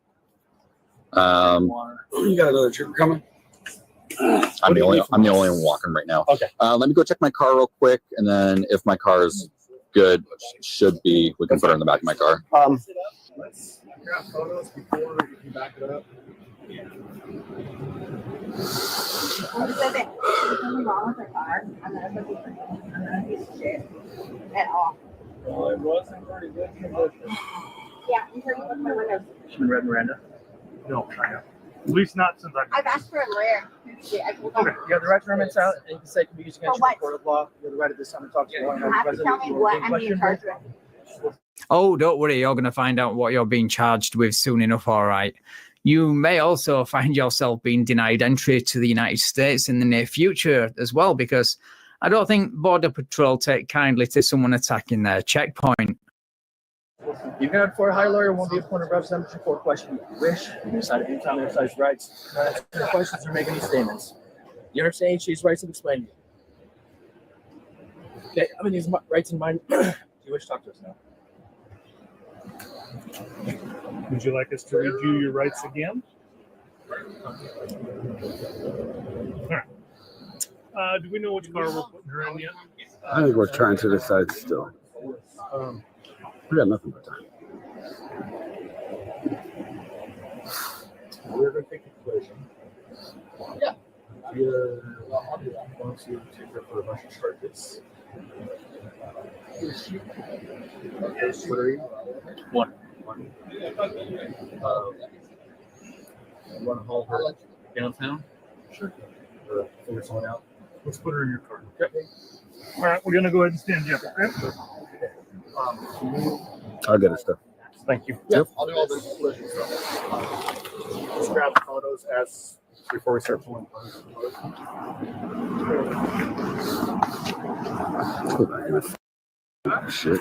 You got another trooper coming? I'm the only one walking right now. Okay. Let me go check my car real quick, and then if my car is good, should be, we can put it in the back of my car. Let's grab photos before you can back it up. There's nothing wrong with her car. I'm not a piece of shit at all. Well, it wasn't very good condition. Yeah, you heard me with my windows. She read Miranda? No, I have. At least not since I've asked for a lawyer. I told them. Okay, you have the right to remain silent, and you can say it can be used against For you in what? court of law. You have the right at this time to talk to the You have to tell me what I'm being charged with. Oh, don't worry, you're going to find out what you're being charged with soon enough, all right. You may also find yourself being denied entry to the United States in the near future as well, because I don't think Border Patrol take kindly to someone attacking their checkpoint. You can have for a high lawyer won't be appointed representative for a question if you wish. You decide any time to exercise rights. Not answer any questions or make any statements. You understand each rights and explain. Okay, I mean these rights in mind. Do you wish to talk to us now? Would you like us to review your rights again? All right. Do we know which car we're putting her in yet? I think we're trying to decide still. We got nothing but time. We're going to take the collision. Yeah. We're going to take her for a bunch of charges. What are you? One. You want to haul her downtown? Sure. Or figure someone out? Let's put her in your car. Okay. All right, we're going to go ahead and stand you up. Okay? I'll get her stuff. Thank you. Yep. I'll do all the collision stuff. Just grab the photos as before we start pulling photos. Shit.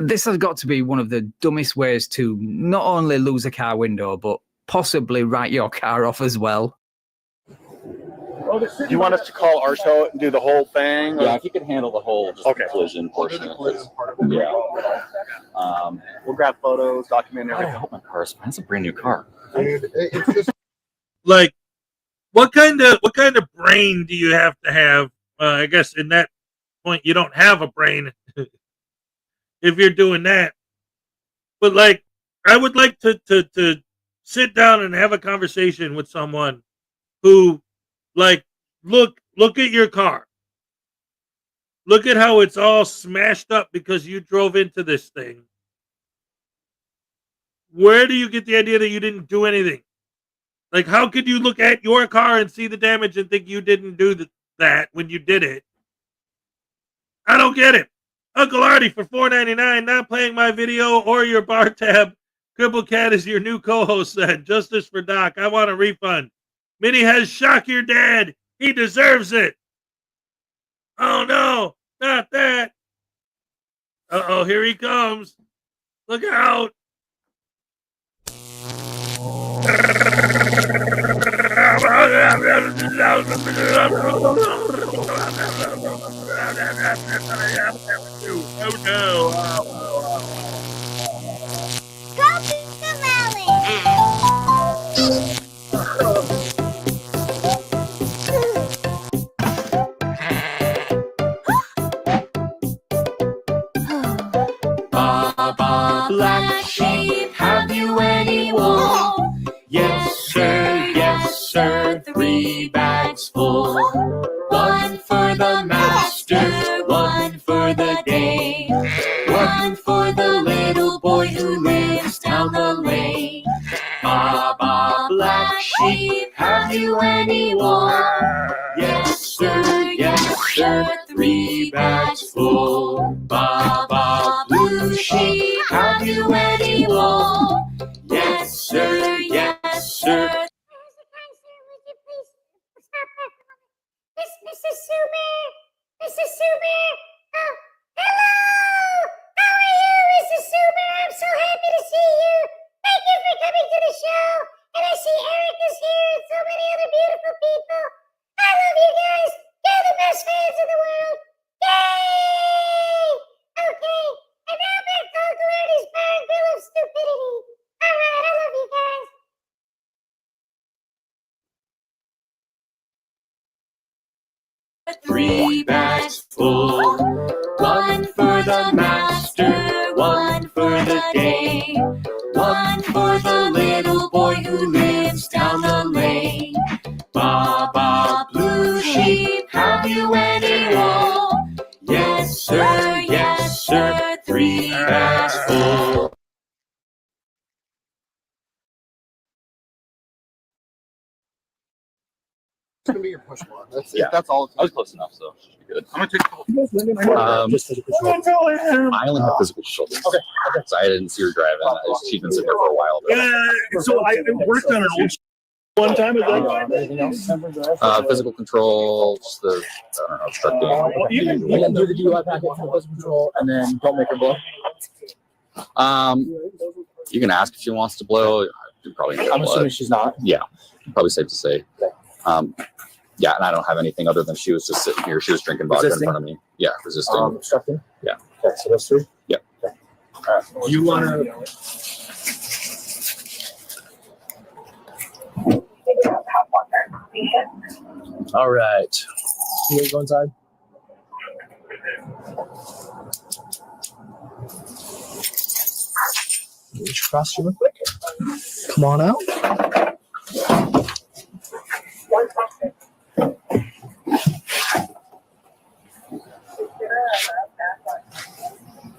This has got to be one of the dumbest ways to not only lose a car window, but possibly write your car off as well. Do you want us to call our show and do the whole thing? Yeah, if you could handle the whole just collision portion of it. Yeah. We'll grab photos, document I everything. hope my car is fine. It's a brand new car. Like, what kind of brain do you have to have? I guess in that point, you don't have a brain if you're doing that. But like, I would like to sit down and have a conversation with someone who, like, look at your car. Look at how it's all smashed up because you drove into this thing. Where do you get the idea that you didn't do anything? Like, how could you look at your car and see the damage and think you didn't do that when you did it? I don't get it. Uncle Artie for $4.99, not playing my video or your bar tab. Cripple Cat is your new co-host said. Justice for Doc. I want a refund. Minnie has shock your dad. He deserves it. Oh no, not that. Uh-oh, here he comes. Look out. Baba Black Sheep, have you any wool? Yes, sir, 3 bags full. 1 for the master, 1 for the day. 1 for the little boy who lives down the lane. Baba Black Sheep, have you any wool? Yes, sir, 3 bags full. Baba Blue Sheep, have you any wool? Yes, sir, Mr. Super! Oh, hello! How are you, Mr. Super? I'm so happy to see you. Thank you for coming to the show. And I see Eric is here and so many other beautiful people. I love you guys. You're the best fans in the world. Yay! Okay, and now back to Uncle Ernie's Bar and Grill of Stupidity. All right, I love you guys. 3 bags full. 1 for the master, 1 for the day. 1 for the little boy who lives down the lane. Baba Blue Sheep, have you any wool? Yes, sir, 3 bags full. It's gonna be your push one. That's all. I was close enough, so should be good. I'm gonna take a couple. I only have physical control. Okay. So I didn't see her driving. She's been sitting there for a while. So I worked on an old one time. Is that anything else? Physical control, just the obstructing. You can do the DUI packet for physical control, and then don't make her blow. You can ask if she wants to blow. You probably. I'm assuming she's not. Yeah, probably safe to say. Yeah, and I don't have anything other than she was just sitting here. She was drinking vodka in front of me. Yeah, resisting. Obstructing. Yeah. Okay, so that's 3. Yeah. Okay. All right. You want to? All right. You go inside. Reach across you real quick. Come on out.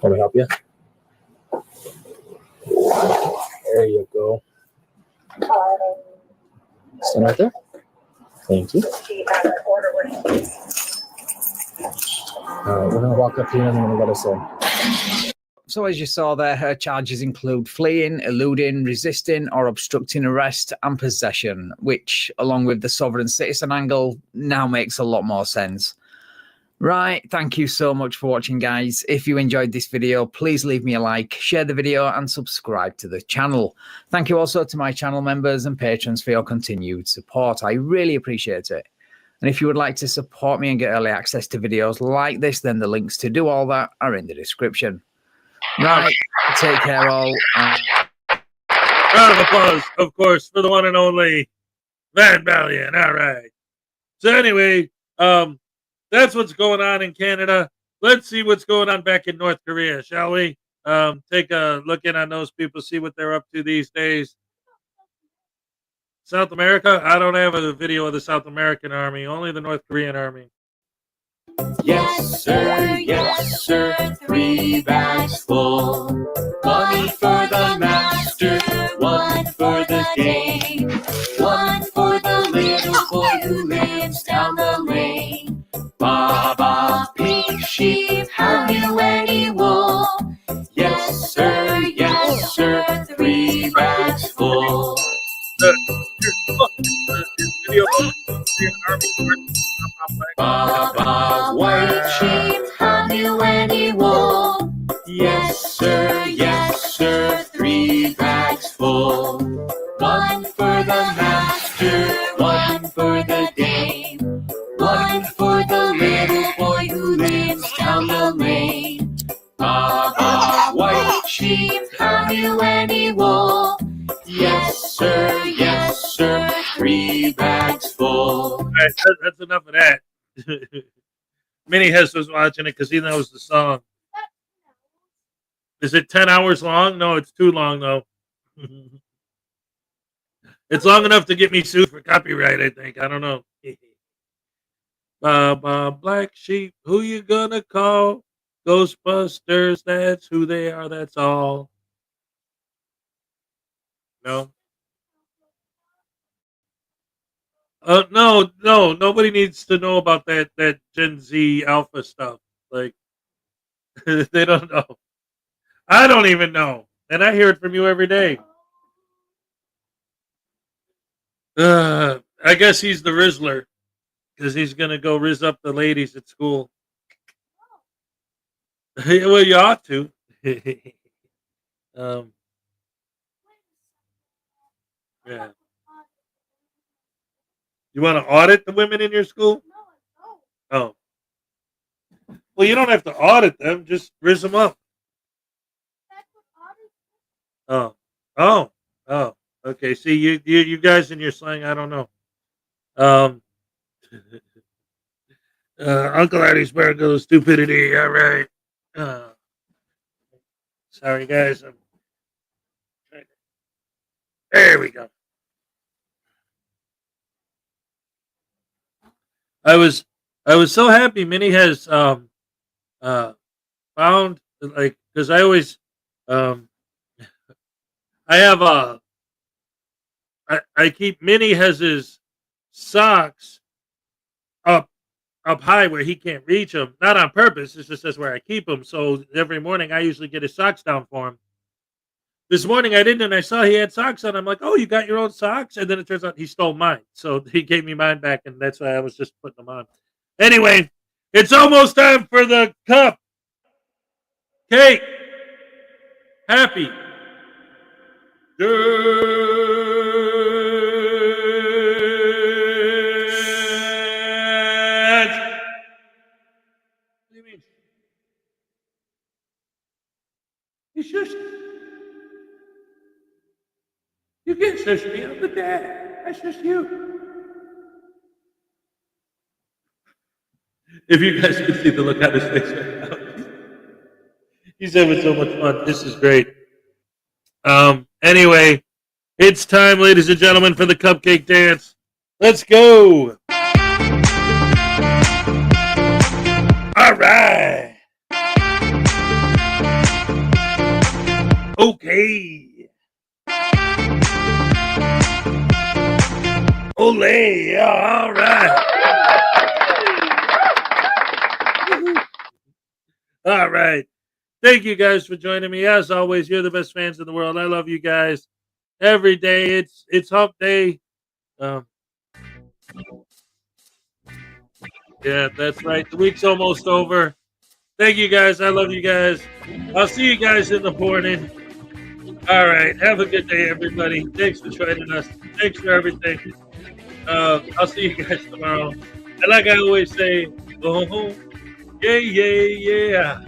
Let me help you. There you go. Stand right there. Thank you. All right, we're going to walk up here and I'm going to let us in. So as you saw there, her charges include fleeing, eluding, resisting or obstructing arrest and possession, which, along with the sovereign citizen angle, now makes a lot more sense. Right, thank you so much for watching, guys. If you enjoyed this video, please leave me a like, share the video, and subscribe to the channel. Thank you also to my channel members and patrons for your continued support. I really appreciate it. And if you would like to support me and get early access to videos like this, then the links to do all that are in the description. Right, take care all. Round of applause, of course, for the one and only Van Valiant. All right. So anyway, that's what's going on in Canada. Let's see what's going on back in North Korea, shall we? Take a look in on those people, see what they're up to these days. South America? I don't have a video of the South American army, only the North Korean army. Yes, sir, 3 bags full. 1 for the master, 1 for the day. 1 for the little boy who lives down the lane. Baba, pink sheep, have you any wool? Yes, sir, 3 bags full. Baba, white sheep, have you any wool? Yes, sir, 3 bags full. 1 for the master, 1 for the dame. 1 for the little boy who lives down the lane. Baba, white sheep, have you any wool? Yes, sir, 3 bags full. All right, that's enough of that. Minnie Hess was watching it because he knows the song. Is it 10 hours long? No, it's too long, though. It's long enough to get me sued for copyright, I think. I don't know. Baba, black sheep, who you gonna call? Ghostbusters, that's who they are, that's all. No? No, nobody needs to know about that Gen Z alpha stuff. Like, they don't know. I don't even know. And I hear it from you every day. I guess he's the Rizzler. Because he's going to go rizz up the ladies at school. Well, you ought to. Yeah. You want to audit the women in your school? Oh. Well, you don't have to audit them. Just rizz them up. Oh. Okay. See, you guys in your slang, I don't know. Uncle Eddie's Burgle stupidity. All right. Sorry, guys. There we go. I was so happy Minnie has found, like, because I always I have I keep Minnie has his socks up high where he can't reach them. Not on purpose. It's just that's where I keep them. So every morning I usually get his socks down for him. This morning I didn't, and I saw he had socks on. I'm like, oh, you got your own socks? And then it turns out he stole mine. So he gave me mine back, and that's why I was just putting them on. Anyway, it's almost time for the cup. Cake. Happy. What do you mean? You shush. You can't shush me. I'm the dad. I shush you. If you guys could see the look on his face right now. He's having so much fun. This is great. Anyway, it's time, ladies and gentlemen, for the cupcake dance. Let's go. All right. Okay. Ole. All right. All right. Thank you guys for joining me. As always, you're the best fans in the world. I love you guys. Every day, it's hump day. Yeah, that's right. The week's almost over. Thank you guys. I love you guys. I'll see you guys in the morning. All right. Have a good day, everybody. Thanks for joining us. Thanks for everything. I'll see you guys tomorrow. And like I always say, go home. Yeah, yeah, yeah.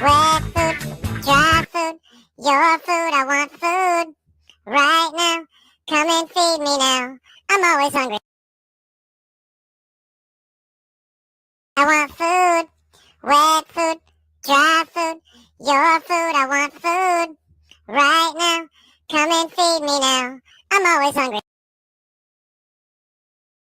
Wet food, dry food, your food, I want food. Right now, come and feed me now. I'm always hungry. I want food, wet food, dry food, your food, I want food. Right now, come and feed me now. I'm always hungry.